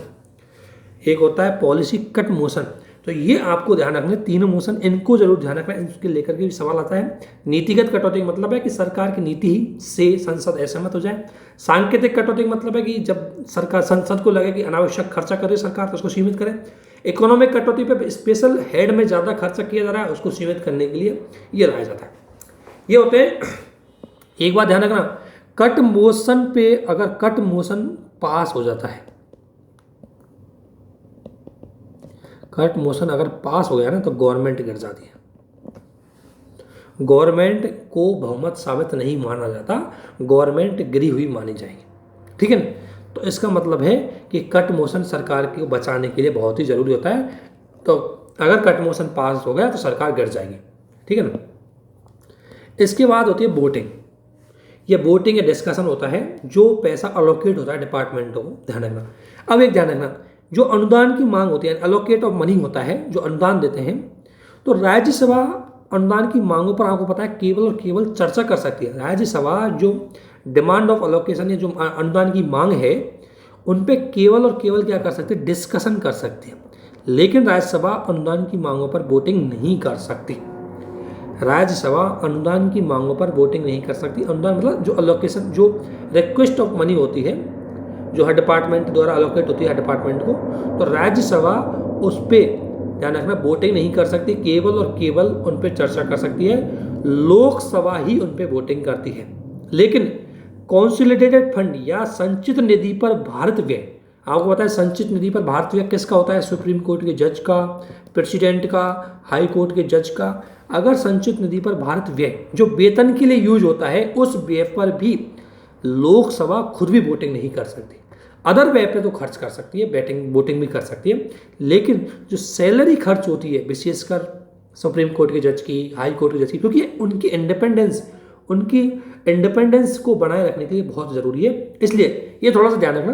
एक होता है पॉलिसी कट मोशन। तो ये आपको ध्यान रखना, तीनों मोशन इनको जरूर ध्यान रखना, इसके लेकर के भी सवाल आता है। नीतिगत कटौती का मतलब है कि सरकार की नीति ही से संसद असहमत हो जाए। सांकेतिक कटौती का मतलब है कि जब सरकार, संसद को लगे कि अनावश्यक खर्चा करे सरकार, तो उसको सीमित करे। इकोनॉमिक कटौती पे स्पेशल हेड में ज़्यादा खर्चा किया जा रहा है, उसको सीमित करने के लिए ये लाया जाता है। ये होते हैं। एक बात ध्यान रखना, कट मोशन पे अगर कट मोशन पास हो जाता है, कट मोशन अगर पास हो गया ना, तो गवर्नमेंट गिर जाती है। गवर्नमेंट को बहुमत साबित नहीं माना जाता, गवर्नमेंट गिरी हुई मानी जाएगी। ठीक है ना, तो इसका मतलब है कि कट मोशन सरकार को बचाने के लिए बहुत ही जरूरी होता है। तो अगर कट मोशन पास हो गया तो सरकार गिर जाएगी। ठीक है ना। इसके बाद होती है वोटिंग। ये वोटिंग या डिस्कशन होता है, जो पैसा अलोकेट होता है डिपार्टमेंटों को, ध्यान रखना। अब एक ध्यान रखना, जो अनुदान की मांग होती है, अलोकेट ऑफ मनी होता है, जो अनुदान देते हैं, तो राज्यसभा अनुदान की मांगों पर आपको पता है केवल और केवल चर्चा कर सकती है। राज्यसभा जो डिमांड ऑफ अलोकेशन या जो अनुदान की मांग है, उन पे केवल और केवल क्या कर सकती है, डिस्कशन कर सकती है। लेकिन राज्यसभा अनुदान की मांगों पर वोटिंग नहीं कर सकती। राज्यसभा अनुदान की मांगों पर वोटिंग नहीं कर सकती। अनुदान मतलब जो अलोकेशन, जो रिक्वेस्ट ऑफ मनी होती है, जो हर डिपार्टमेंट द्वारा अलोकेट होती है हर डिपार्टमेंट को, तो राज्यसभा उस पर ध्यान रखना वोटिंग नहीं कर सकती, केवल और केवल उन पर चर्चा कर सकती है। लोकसभा ही उन पर वोटिंग करती है। लेकिन कॉन्सोलिडेटेड फंड या संचित निधि पर भारत व्यय, आपको पता है संचित निधि पर भारत व्यय किसका होता है, सुप्रीम कोर्ट के जज का, प्रेसिडेंट का, हाई कोर्ट के जज का। अगर संचित निधि पर भारत व्यय जो वेतन के लिए यूज होता है, उस व्यय पर भी लोकसभा खुद भी वोटिंग नहीं कर सकती। अदर व्यय पे तो खर्च कर सकती है, वोटिंग भी कर सकती है, लेकिन जो सैलरी खर्च होती है, विशेषकर सुप्रीम कोर्ट के जज की, हाई कोर्ट के जज की, क्योंकि उनकी इंडिपेंडेंस को बनाए रखने के लिए बहुत जरूरी है। इसलिए ये थोड़ा सा ध्यान रखना।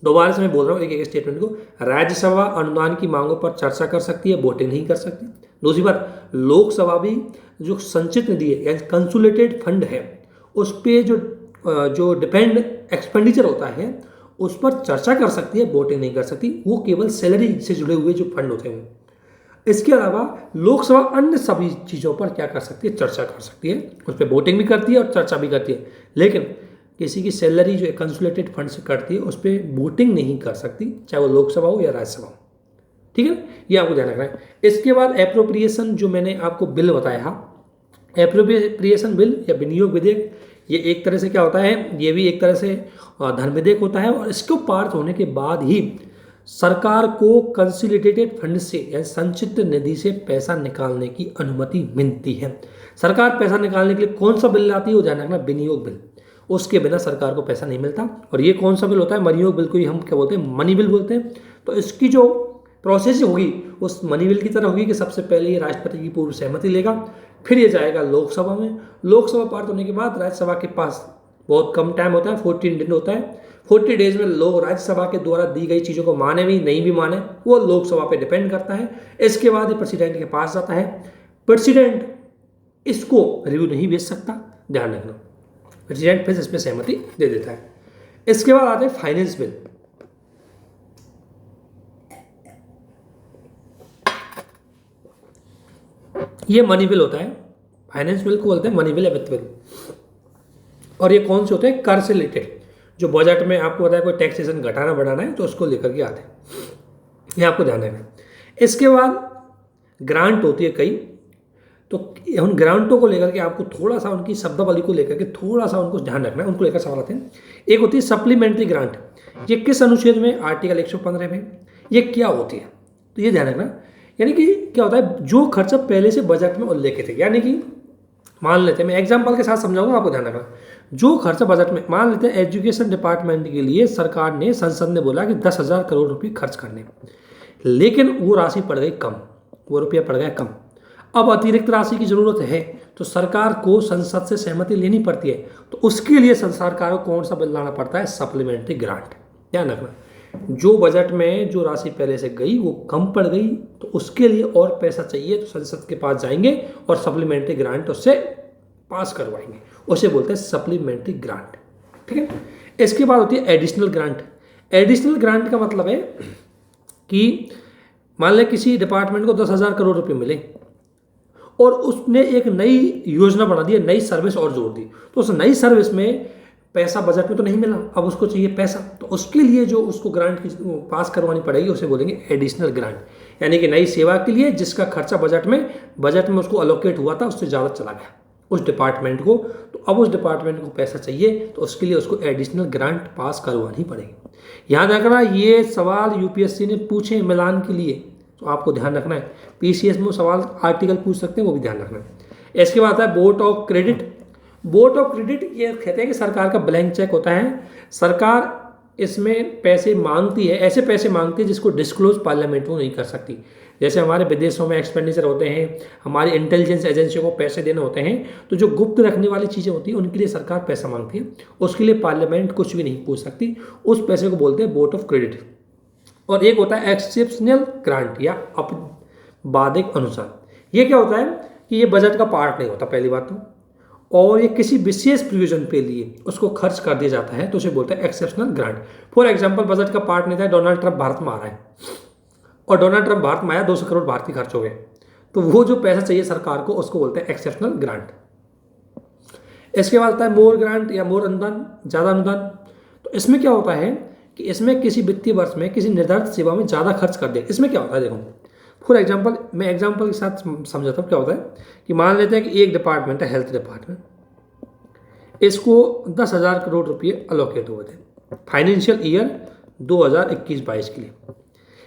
दोबारा से मैं बोल रहा हूँ एक एक स्टेटमेंट को। राज्यसभा अनुदान की मांगों पर चर्चा कर सकती है, वोटिंग नहीं कर सकती। दूसरी बात, लोकसभा भी जो संचित निधि है या कंसोलिडेटेड फंड है, उस पर जो डिपेंड एक्सपेंडिचर होता है, उस पर चर्चा कर सकती है, वोटिंग नहीं कर सकती। वो केवल सैलरी से जुड़े हुए जो फंड होते हैं। इसके अलावा लोकसभा अन्य सभी चीज़ों पर क्या कर सकती है, चर्चा कर सकती है, उस पर वोटिंग भी करती है और चर्चा भी करती है। लेकिन किसी की सैलरी जो कंसोलिडेटेड फंड से करती है, उस पर वोटिंग नहीं कर सकती, चाहे वो लोकसभा हो या राज्यसभा हो। ठीक है, ये आपको ध्यान रखना है। इसके बाद एप्रोप्रिएशन, जो मैंने आपको बिल बताया, एप्रोप्रिएशन बिल या विनियोग विधेयक, ये एक तरह से क्या होता है, ये भी एक तरह से धन विधेयक होता है। और इसको पारित होने के बाद ही सरकार को कंसोलिडेटेड फंड से या संचित निधि से पैसा निकालने की अनुमति मिलती है। सरकार पैसा निकालने के लिए कौन सा बिल लाती है, वो ध्यान रखना, विनियोग बिल। उसके बिना सरकार को पैसा नहीं मिलता। और ये कौन सा बिल होता है, विनियोग बिल को ही हम क्या बोलते हैं, मनी बिल बोलते हैं। तो इसकी जो प्रोसेस होगी उस मनी बिल की तरह होगी कि सबसे पहले ये राष्ट्रपति की पूर्व सहमति लेगा, फिर ये जाएगा लोकसभा में। लोकसभा पारित होने के बाद राज्यसभा के पास बहुत कम टाइम होता है, 14 दिन होता है। 40 डेज में लोग राज्यसभा के द्वारा दी गई चीज़ों को माने भी नहीं भी माने, वो लोकसभा पे डिपेंड करता है। इसके बाद ये प्रेसिडेंट के पास जाता है। प्रेसिडेंट इसको रिव्यू नहीं भेज सकता, ध्यान रखना। प्रेसिडेंट फिर इसमें सहमति दे देता है। इसके बाद आते हैं फाइनेंस बिल। ये मनी बिल होता है, फाइनेंस बिल को बोलते हैं मनी बिल या वित्त बिल। और ये कौन से होते हैं? कर से रिलेटेड, जो बजट में आपको पता है कोई टैक्सेशन घटाना बढ़ाना है तो उसको लेकर के आते हैं, ये आपको ध्यान रखना है। इसके बाद ग्रांट होती है कई, तो उन ग्रांटों को लेकर के आपको थोड़ा सा उनकी शब्दावली को लेकर के थोड़ा सा उनको ध्यान रखना है, उनको लेकर सवाल आते हैं। एक होती है सप्लीमेंट्री ग्रांट, ये किस अनुच्छेद में? आर्टिकल 115 में। ये क्या होती है? तो ये ध्यान रखना, यानी कि क्या होता है, जो खर्चा पहले से बजट में उल्लेखित है, यानी कि मान लेते हैं, मैं एग्जाम्पल के साथ समझाऊंगा, आपको ध्यान रखना। जो खर्चा बजट में, मान लेते हैं एजुकेशन डिपार्टमेंट के लिए सरकार ने, संसद ने बोला कि 10,000 करोड़ रुपये खर्च करने, लेकिन वो राशि पड़ गई कम, वो रुपया पड़ गया कम। अब अतिरिक्त राशि की जरूरत है तो सरकार को संसद से सहमति लेनी पड़ती है, तो उसके लिए सरकार को कौन सा बिल लाना पड़ता है? Supplementary grant. ध्यान रखना, जो बजट में जो राशि पहले से गई वो कम पड़ गई तो उसके लिए और पैसा चाहिए तो संसद के पास जाएंगे और सप्लीमेंट्री ग्रांट उससे पास करवाएंगे, उसे बोलते हैं सप्लीमेंट्री ग्रांट। ठीक है। इसके बाद होती है एडिशनल ग्रांट। एडिशनल ग्रांट का मतलब है कि मान लें किसी डिपार्टमेंट को 10,000 करोड़ रुपए मिले और उसने एक नई योजना बना दी, नई सर्विस और जोड़ दी, तो उस नई सर्विस में पैसा बजट में तो नहीं मिला, अब उसको चाहिए पैसा, तो उसके लिए जो उसको ग्रांट की पास करवानी पड़ेगी उसे बोलेंगे एडिशनल ग्रांट। यानी कि नई सेवा के लिए जिसका खर्चा बजट में उसको अलोकेट हुआ था उससे ज़्यादा चला गया उस डिपार्टमेंट को, तो अब उस डिपार्टमेंट को पैसा चाहिए तो उसके लिए उसको एडिशनल ग्रांट पास करवानी पड़ेगी। याद रखना, ये सवाल यूपीएससी ने पूछे मिलान के लिए, तो आपको ध्यान रखना है। पीसीएस में सवाल आर्टिकल पूछ सकते हैं, वो भी ध्यान रखना है। इसके बाद आता है vote of credit. Vote of credit ये कहते हैं कि सरकार का ब्लैंक चेक होता है, सरकार इसमें पैसे मांगती है, ऐसे पैसे मांगती है जिसको डिस्क्लोज पार्लियामेंट वो नहीं कर सकती। जैसे हमारे विदेशों में एक्सपेंडिचर होते हैं, हमारी इंटेलिजेंस एजेंसियों को पैसे देने होते हैं, तो जो गुप्त रखने वाली चीज़ें होती हैं उनके लिए सरकार पैसा मांगती है, उसके लिए पार्लियामेंट कुछ भी नहीं पूछ सकती, उस पैसे को बोलते हैं वोट ऑफ क्रेडिट। और एक होता है एक्सेप्शनल ग्रांट या आपदादिक अनुसार। ये क्या होता है कि ये बजट का पार्ट नहीं होता पहली बात तो, और ये किसी विशेष प्रयोजन पे लिए उसको खर्च कर दिया जाता है तो उसे बोलते हैं exceptional grant. For example, budget का पार्ट नहीं था, डोनाल्ड ट्रंप भारत में आ रहा है और डोनाल्ड ट्रंप भारत में आया, 200 करोड़ भारतीय खर्च हो गए, तो वो जो पैसा चाहिए सरकार को उसको बोलते हैं एक्सेप्शनल ग्रांट। इसके बाद आता है मोर ग्रांट या मोर अनुदान, ज़्यादा अनुदान। तो इसमें क्या होता है कि इसमें किसी वित्तीय वर्ष में किसी निर्धारित सेवा में ज़्यादा खर्च कर दे। इसमें क्या होता है, देखो फॉर एग्जांपल, मैं एग्जांपल के साथ समझाता हूँ। क्या होता है कि मान लेते हैं कि एक डिपार्टमेंट है, हेल्थ डिपार्टमेंट, इसको 10,000 करोड़ रुपये अलोकेट हुए थे फाइनेंशियल ईयर 2021-22 के लिए।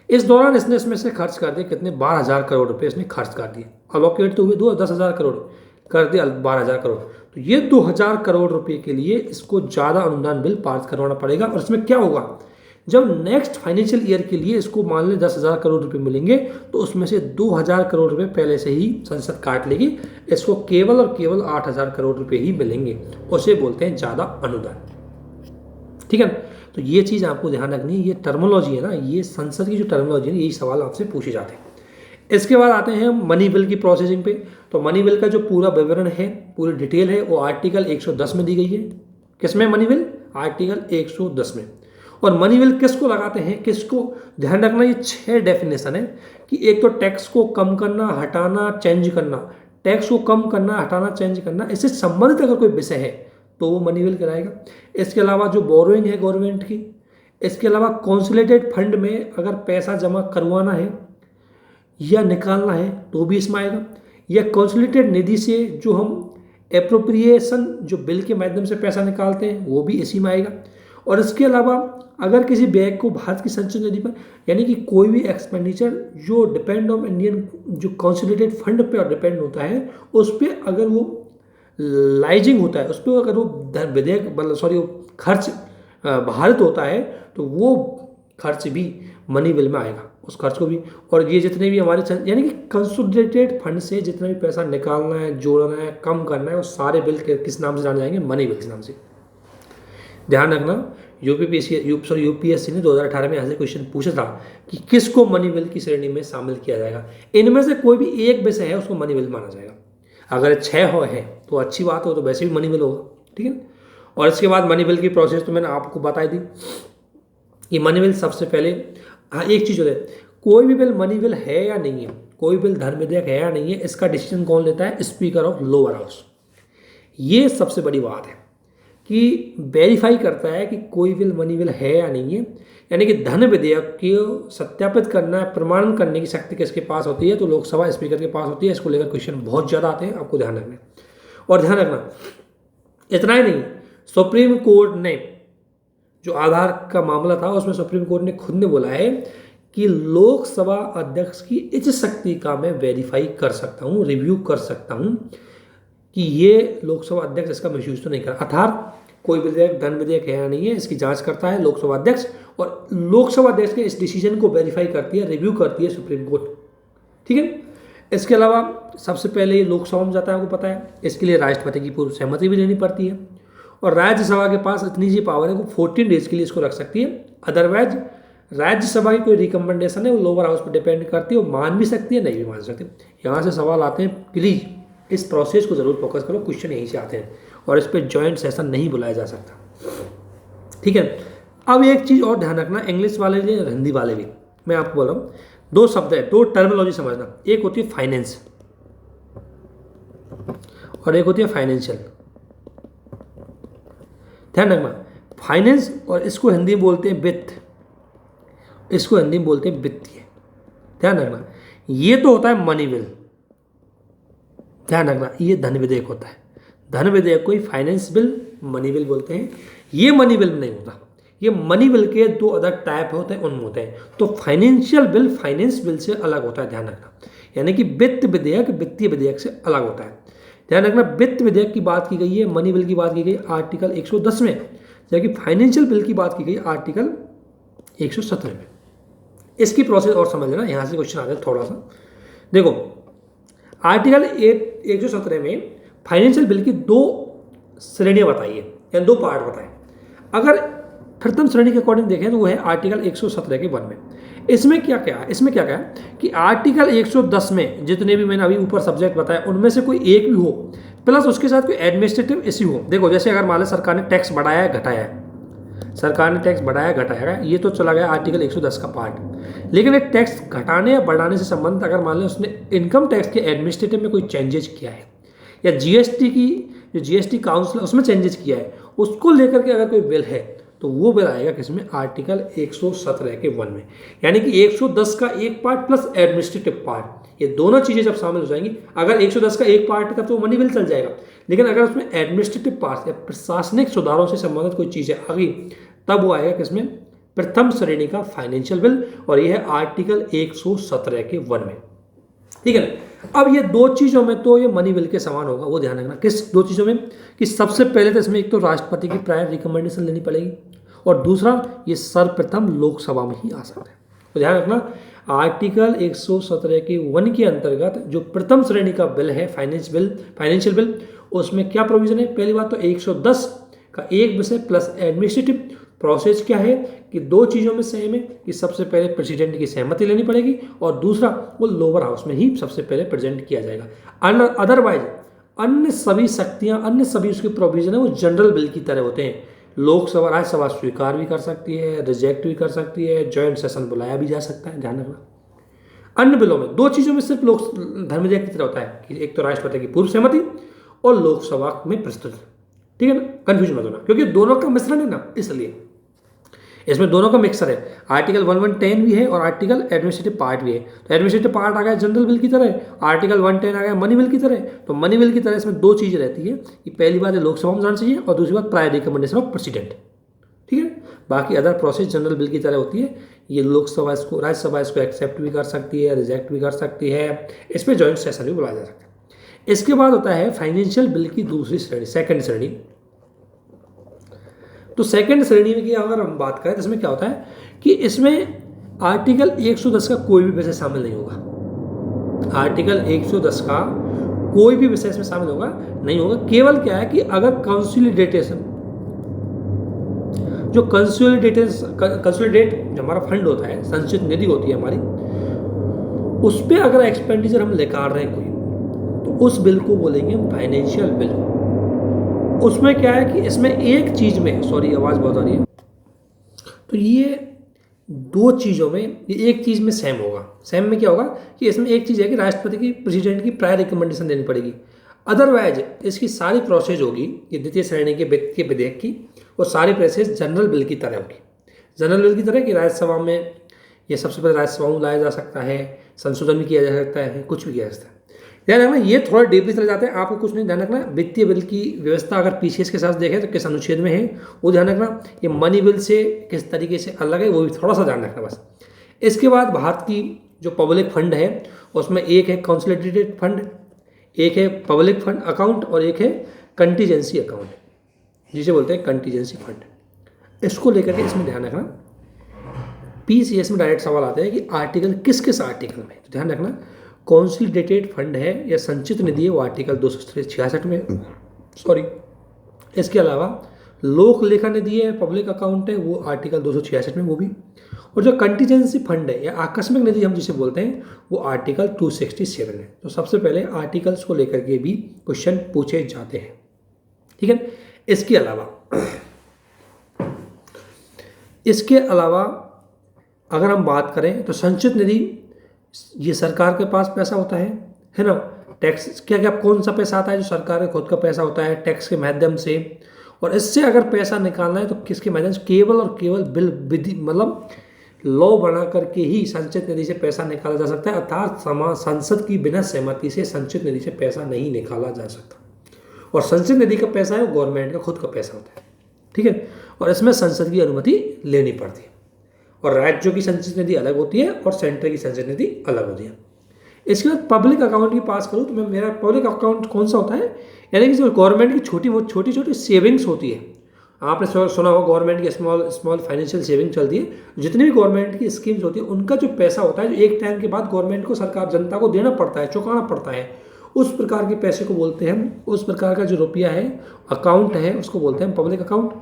इस दौरान इसने इसमें से खर्च कर दिए कितने? 12,000 करोड़ रुपये इसने खर्च कर दिए। अलोकेट तो हुए 10,000 करोड़, कर दिया 12,000 करोड़, तो ये 2,000 करोड़ रुपये के लिए इसको ज़्यादा अनुदान बिल पास करवाना पड़ेगा। और इसमें क्या होगा, जब नेक्स्ट फाइनेंशियल ईयर के लिए इसको मान लें 10,000 करोड़ रुपए मिलेंगे तो उसमें से 2,000 करोड़ रुपए पहले से ही संसद काट लेगी, इसको केवल और केवल 8,000 करोड़ रुपए ही मिलेंगे, उसे बोलते हैं ज़्यादा अनुदान। ठीक है, तो ये चीज़ आपको ध्यान रखनी है, ये टर्मोलॉजी है ना, ये संसद की जो टर्मोलॉजी है, यही सवाल आपसे पूछे जाते हैं। इसके बाद आते हैं मनी बिल की प्रोसेसिंग पे। तो मनी बिल का जो पूरा विवरण है, पूरी डिटेल है, वो आर्टिकल 110 में दी गई है। किसमें मनी बिल? आर्टिकल 110 में। और मनी बिल किसको लगाते हैं, किसको? ध्यान रखना, ये 6 डेफिनेशन है कि एक तो टैक्स को कम करना, हटाना, चेंज करना, टैक्स को कम करना, हटाना, चेंज करना, इससे संबंधित अगर कोई विषय है तो वो मनी बिल कराएगा। इसके अलावा जो बोरोइंग है गवर्नमेंट की, इसके अलावा कॉन्सोलिडेटेड फंड में अगर पैसा जमा करवाना है या निकालना है तो भी इसमें आएगा, या कॉन्सोलिडेटेड निधि से जो हम एप्रोप्रिएशन जो बिल के माध्यम से पैसा निकालते हैं वो भी इसी में आएगा। और इसके अलावा अगर किसी व्यय को भारत की संचय निधि पर, यानी कि कोई भी एक्सपेंडिचर जो डिपेंड ऑन इंडियन जो कॉन्सोलिडेटेड फंड पे डिपेंड होता है, उस पर अगर वो लाइजिंग होता है, उस पर अगर वो विधेयक वो खर्च भारत होता है तो वो खर्च भी मनी बिल में आएगा, उस खर्च को भी। और ये जितने भी हमारे यानी कि कंसोलिडेटेड फंड से जितना भी पैसा निकालना है, जोड़ना है, कम करना है, वो सारे बिल किस नाम से जाने जाएंगे? मनी बिल के नाम से। ध्यान रखना, यूपीएससी ने 2018 में ऐसे क्वेश्चन पूछा था कि किसको मनी बिल की श्रेणी में शामिल किया जाएगा। इनमें से कोई भी एक विषय है उसको मनी बिल माना जाएगा। अगर 6 हो है तो अच्छी बात हो, तो वैसे भी मनी बिल होगा, ठीक है। और इसके बाद मनी बिल की प्रोसेस तो मैंने आपको बताई दी कि मनी बिल सबसे पहले, हाँ एक चीज़ होता है, कोई भी बिल मनी बिल है या नहीं है, कोई बिल धन विधेयक है या नहीं है, इसका डिसीजन कौन लेता है? Speaker of lower house. ये सबसे बड़ी बात है कि वेरीफाई करता है कि कोई बिल मनी बिल है या नहीं है, यानी कि धन विधेयक को सत्यापित करना, प्रमाणन करने की शक्ति किसके पास होती है? तो लोकसभा स्पीकर के पास होती है। इसको लेकर क्वेश्चन बहुत ज़्यादा आते हैं, आपको ध्यान रखना। और ध्यान रखना इतना ही नहीं, सुप्रीम कोर्ट ने जो आधार का मामला था उसमें सुप्रीम कोर्ट ने खुद ने बोला है कि लोकसभा अध्यक्ष की इस शक्ति का मैं वेरीफाई कर सकता हूँ, रिव्यू कर सकता हूँ कि ये लोकसभा अध्यक्ष इसका मिसयूज तो नहीं कर, अर्थात कोई विधेयक धन विधेयक है या नहीं है, इसकी जांच करता है लोकसभा अध्यक्ष, और लोकसभा अध्यक्ष के इस डिसीजन को वेरीफाई करती है, रिव्यू करती है सुप्रीम कोर्ट, ठीक है। इसके अलावा सबसे पहले ये लोकसभा में जाता है, आपको पता है। इसके लिए राष्ट्रपति की पूर्व सहमति भी लेनी पड़ती है, और राज्यसभा के पास इतनी सी पावर है वो 14 डेज के लिए इसको रख सकती है। अदरवाइज राज्यसभा की कोई रिकमेंडेशन है वो लोअर हाउस पर डिपेंड करती है, वो मान भी सकती है, नहीं भी मान सकती। यहाँ से सवाल आते हैं, प्लीज़ इस प्रोसेस को जरूर फोकस करो, क्वेश्चन यहीं से आते हैं, और इस पर जॉइंट सेशन नहीं बुलाया जा सकता, ठीक है। अब एक चीज़ और ध्यान रखना, इंग्लिश वाले भी और हिंदी वाले भी, मैं आपको बोल रहा हूँ, दो शब्द है, दो टर्मिनोलॉजी समझना। एक होती है फाइनेंस और एक होती है फाइनेंशियल। ध्यान रखना, फाइनेंस, और इसको हिंदी में बोलते हैं वित्त, इसको हिंदी में बोलते हैं वित्तीय। ध्यान रखना, ये तो होता है मनी बिल। ध्यान रखना, ये धन विधेयक होता है। धन विधेयक को ही फाइनेंस बिल, मनी बिल बोलते हैं। ये मनी बिल में नहीं होता, ये मनी बिल के दो अदर टाइप होते हैं, उनमें होते हैं। तो फाइनेंशियल बिल फाइनेंस बिल से अलग होता है, ध्यान रखना। यानी कि वित्त विधेयक वित्तीय विधेयक से अलग होता है। ध्यान रखना, वित्त विधेयक की बात की गई है, मनी बिल की बात की गई आर्टिकल 110 में, जबकि फाइनेंशियल बिल की बात की गई आर्टिकल 117 में। इसकी प्रोसेस और समझ लेना, यहाँ से क्वेश्चन आता है थोड़ा सा। देखो, आर्टिकल 117 में फाइनेंशियल बिल की दो श्रेणियाँ बताई है, या दो पार्ट बताए। अगर प्रथम श्रेणी के अकॉर्डिंग देखें तो वो है आर्टिकल 117 के 1 में। इसमें क्या क्या है? इसमें क्या क्या है कि आर्टिकल 110 में जितने भी मैंने अभी ऊपर सब्जेक्ट बताया उनमें से कोई एक भी हो, प्लस उसके साथ कोई एडमिनिस्ट्रेटिव इश्यू हो। देखो, जैसे अगर मान लो सरकार ने टैक्स बढ़ाया है घटाया है, सरकार ने टैक्स बढ़ाया घटाया है, ये तो चला गया आर्टिकल 110 का पार्ट। लेकिन एक टैक्स घटाने या बढ़ाने से संबंधित अगर मान लो उसने इनकम टैक्स के एडमिनिस्ट्रेटिव में कोई चेंजेस किया है, या जीएसटी की जो जीएसटी काउंसिल उसमें चेंजेस किया है, उसको लेकर के अगर कोई बिल है तो वो बिल आएगा किसमें? आर्टिकल 117 के 1 में। यानी कि 110 का एक पार्ट प्लस एडमिनिस्ट्रेटिव पार्ट, ये दोनों चीज़ें जब शामिल हो जाएंगी, अगर 110 का एक पार्ट है तब तो मनी बिल चल जाएगा, लेकिन अगर उसमें एडमिनिस्ट्रेटिव पार्ट या प्रशासनिक सुधारों से संबंधित कोई चीज़ें आ गई तब वो आएगा किसमें? प्रथम श्रेणी का फाइनेंशियल बिल, और यह है आर्टिकल 117 के 1 में, ठीक है। अब ये दो चीज़ों में तो ये मनी बिल के समान होगा, वो ध्यान रखना। किस दो चीज़ों में? कि सबसे पहले तो इसमें एक तो राष्ट्रपति की प्रायर रिकमेंडेशन लेनी पड़ेगी, और दूसरा ये सर्वप्रथम लोकसभा में ही आ सकता है। तो ध्यान रखना, आर्टिकल 117 के 1 के अंतर्गत जो प्रथम श्रेणी का बिल है फाइनेंशियल बिल, उसमें क्या प्रोविजन है? पहली बात तो 110 का एक विषय प्लस एडमिनिस्ट्रेटिव प्रोसेस क्या है कि दो चीज़ों में सेम है कि सबसे पहले प्रेसिडेंट की सहमति लेनी पड़ेगी, और दूसरा वो लोअर हाउस में ही सबसे पहले प्रेजेंट किया जाएगा। अदरवाइज अन्य सभी शक्तियां, अन्य सभी उसके प्रोविजन है वो जनरल बिल की तरह होते हैं। लोकसभा राज्यसभा स्वीकार भी कर सकती है, रिजेक्ट भी कर सकती है, जॉइंट सेशन बुलाया भी जा सकता है, ध्यान रखना। अन्य बिलों में दो चीज़ों में सिर्फ लोक धर्म विधेयक की तरह होता है कि एक तो राष्ट्रपति की पूर्व सहमति और लोकसभा में प्रस्तुत, ठीक है ना, कंफ्यूजन मत होना, क्योंकि दोनों का मिश्रण है ना, इसलिए इसमें दोनों का मिक्सर है। आर्टिकल 1110 भी है और आर्टिकल एडमिनिस्ट्रेटिव पार्ट भी है। तो एडमिनिस्ट्रेटिव पार्ट आ गया जनरल बिल की तरह, आर्टिकल 110 आ गया मनी बिल की तरह। तो मनी बिल की तरह इसमें दो चीज़ें रहती है कि पहली बात है लोकसभा में जाना चाहिए, और दूसरी बात प्रायर रिकमेंडेशन ऑफ प्रेसिडेंट, ठीक है। बाकी अदर प्रोसेस जनरल बिल की तरह होती है। ये लोकसभा इसको, राज्यसभा इसको एक्सेप्ट भी कर सकती है, रिजेक्ट भी कर सकती है, इस पर जॉइंट सेशन भी बुलाया जा सकता है। इसके बाद होता है फाइनेंशियल बिल की दूसरी श्रेणी, सेकेंड श्रेणी। तो सेकंड श्रेणी में की अगर हम बात करें तो इसमें क्या होता है कि इसमें आर्टिकल 110 का कोई भी विषय शामिल नहीं होगा। आर्टिकल 110 का कोई भी विषय इसमें शामिल होगा नहीं होगा। केवल क्या है कि अगर कंसोलिडेटेशन, जो कंसोलिडेट जो हमारा फंड होता है, संचित निधि होती है हमारी, उस पर अगर एक्सपेंडिचर हम निकाल रहे हैं कोई, तो उस बिल को बोलेंगे हम फाइनेंशियल बिल। उसमें क्या है कि इसमें एक चीज़ में, सॉरी आवाज़ बहुत आ रही है, तो ये दो चीज़ों में, ये एक चीज़ में सेम होगा। सेम में क्या होगा कि इसमें एक चीज़ है कि राष्ट्रपति की प्रेसिडेंट की प्रायर रिकमेंडेशन देनी पड़ेगी, अदरवाइज इसकी सारी प्रोसेस होगी ये द्वितीय श्रेणी के विधेयक की, और सारी प्रोसेस जनरल बिल की तरह होगी। जनरल बिल की तरह कि राज्यसभा में ये सबसे पहले राज्यसभा में लाया जा सकता है, संशोधन भी किया जा सकता है, कुछ भी किया जा सकता है। ध्यान रखना ये थोड़ा डीपली चले जाते हैं, आपको कुछ नहीं ध्यान रखना। वित्तीय बिल की व्यवस्था अगर पीसीएस के साथ देखें तो किस अनुच्छेद में है वो ध्यान रखना। ये मनी बिल से किस तरीके से अलग है वो भी थोड़ा सा ध्यान रखना बस। इसके बाद भारत की जो पब्लिक फंड है उसमें एक है कंसोलिडेटेड फंड, एक है पब्लिक फंड अकाउंट, और एक है कंटीजेंसी अकाउंट, जिसे बोलते हैं कंटीजेंसी फंड। इसको लेकर के इसमें ध्यान रखना। पीसीएस में डायरेक्ट सवाल आते हैं कि आर्टिकल किस किस आर्टिकल में, तो ध्यान रखना कंसोलिडेटेड फंड है या संचित निधि है वो आर्टिकल 266 में, सॉरी। इसके अलावा लोक लेखा निधि है, पब्लिक अकाउंट है, वो आर्टिकल 266 में वो भी। और जो कंटीजेंसी फंड है या आकस्मिक निधि हम जिसे बोलते हैं वो आर्टिकल 267 है। तो सबसे पहले आर्टिकल्स को लेकर के भी क्वेश्चन पूछे जाते हैं, ठीक है। इसके अलावा अगर हम बात करें तो संचित निधि, ये सरकार के पास पैसा होता है ना। टैक्स क्या क्या कौन सा पैसा आता है जो सरकार का खुद का पैसा होता है टैक्स के माध्यम से, और इससे अगर पैसा निकालना है तो किसके माध्यम से, केवल और केवल बिल विधि मतलब लॉ बना करके ही संचित निधि से पैसा निकाला जा सकता है, अर्थात संसद की बिना सहमति से संचित निधि से पैसा नहीं निकाला जा सकता। और संचित निधि का पैसा है वो गवर्नमेंट का खुद का पैसा होता है, ठीक है। और इसमें संसद की अनुमति लेनी पड़ती है, और राज्यों की संचित निधि अलग होती है और सेंटर की संचित निधि अलग होती है। इसके बाद पब्लिक अकाउंट की पास करूँ तो मैं मेरा पब्लिक अकाउंट कौन सा होता है, यानी कि जो गवर्नमेंट की छोटी छोटी सेविंग्स होती है। आपने सुना होगा गवर्नमेंट की स्मॉल फाइनेंशियल सेविंग चलती है। जितनी भी गवर्नमेंट की स्कीम्स होती है उनका जो पैसा होता है जो एक टाइम के बाद गवर्नमेंट को सरकार जनता को देना पड़ता है, चुकाना पड़ता है, उस प्रकार के पैसे को बोलते हैं हम, उस प्रकार का जो रुपया है अकाउंट है उसको बोलते हैं पब्लिक अकाउंट।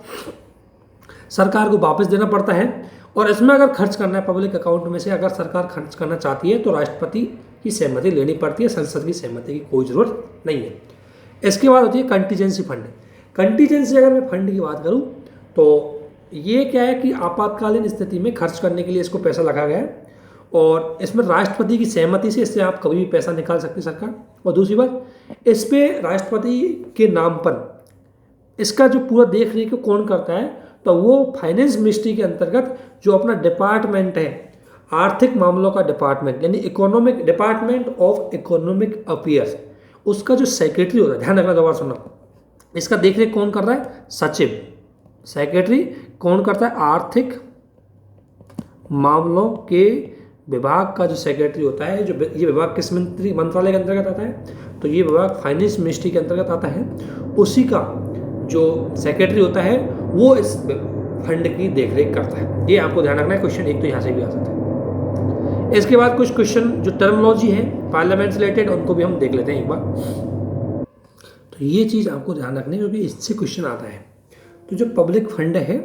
सरकार को वापस देना पड़ता है, और इसमें अगर खर्च करना है पब्लिक अकाउंट में से अगर सरकार खर्च करना चाहती है तो राष्ट्रपति की सहमति लेनी पड़ती है, संसद की सहमति की कोई ज़रूरत नहीं है। इसके बाद होती है कंटीजेंसी फंड। कंटीजेंसी अगर मैं फंड की बात करूं तो ये क्या है कि आपातकालीन स्थिति में खर्च करने के लिए इसको पैसा रखा गया है, और इसमें राष्ट्रपति की सहमति से इससे आप कभी भी पैसा निकाल सकते सरकार। और दूसरी बात, इस पर राष्ट्रपति के नाम पर इसका जो पूरा देख रेख कौन करता है, तो वो फाइनेंस मिनिस्ट्री के अंतर्गत जो अपना डिपार्टमेंट है आर्थिक मामलों का डिपार्टमेंट, यानी economic department of economic affairs, उसका जो सेक्रेटरी होता है, ध्यान रखना दोबारा सुनना, इसका देखरेख कौन कर रहा है, सचिव। सेक्रेटरी कौन करता है, आर्थिक मामलों के विभाग का जो सेक्रेटरी होता है, जो ये विभाग किस मंत्रालय के अंतर्गत आता है, तो ये विभाग फाइनेंस मिनिस्ट्री के अंतर्गत आता है। उसी का जो सेक्रेटरी होता है वो इस फंड की देखरेख करता है। ये आपको ध्यान रखना है, क्वेश्चन एक तो यहाँ से भी आ सकता है। इसके बाद कुछ क्वेश्चन जो टर्मिनोलॉजी है पार्लियामेंट से रिलेटेड उनको भी हम देख लेते हैं एक बार। तो ये चीज़ आपको ध्यान रखनी है क्योंकि इससे क्वेश्चन आता है। तो जो पब्लिक फंड है,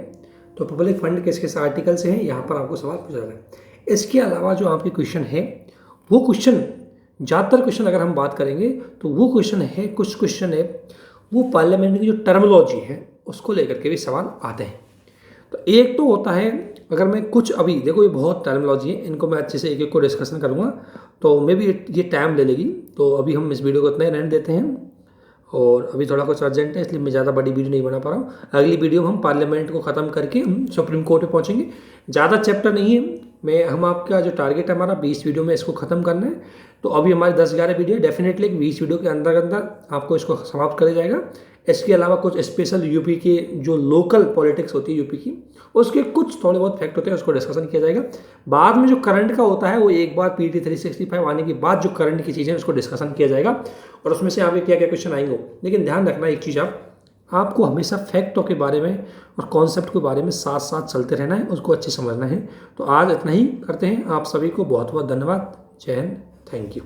तो पब्लिक फंड किस किस आर्टिकल से है यहाँ पर आपको सवाल पूछा जाता है। इसके अलावा जो आपके क्वेश्चन है वो क्वेश्चन, ज़्यादातर क्वेश्चन अगर हम बात करेंगे तो वो क्वेश्चन है, कुछ क्वेश्चन है वो पार्लियामेंट की जो टर्मिनोलॉजी है उसको लेकर के भी सवाल आते हैं। तो एक तो होता है, अगर मैं कुछ अभी देखो ये बहुत टर्मिनोलॉजी है, इनको मैं अच्छे से एक एक को डिस्कशन करूँगा तो मे भी ये टाइम ले लेगी। तो अभी हम इस वीडियो को इतना ही रहने देते हैं, और अभी थोड़ा कुछ अर्जेंट है इसलिए मैं ज़्यादा बड़ी वीडियो नहीं बना पा रहा हूँ। अगली वीडियो में हम पार्लियामेंट को ख़त्म करके हम सुप्रीम कोर्ट पे पहुँचेंगे। ज़्यादा चैप्टर नहीं है, हम आपका जो टारगेट है हमारा 20 वीडियो में इसको ख़त्म करना है। तो अभी हमारे 10-11 वीडियो डेफिनेटली 20 वीडियो के अंदर आपको इसको समाप्त कर जाएगा। इसके अलावा कुछ स्पेशल यूपी के जो लोकल पॉलिटिक्स होती है यूपी की, उसके कुछ थोड़े बहुत फैक्ट होते हैं उसको डिस्कशन किया जाएगा। बाद में जो करंट का होता है वो एक बार PT 365 आने के बाद जो करंट की चीज़ें उसको डिस्कशन किया जाएगा, और उसमें से आगे क्या क्या क्वेश्चन आएंगे। लेकिन ध्यान रखना एक चीज़, आपको हमेशा फैक्टों के बारे में और कॉन्सेप्ट के बारे में साथ साथ चलते रहना है, उसको अच्छे समझना है। तो आज इतना ही करते हैं। आप सभी को बहुत बहुत धन्यवाद। जय हिंद, थैंक यू।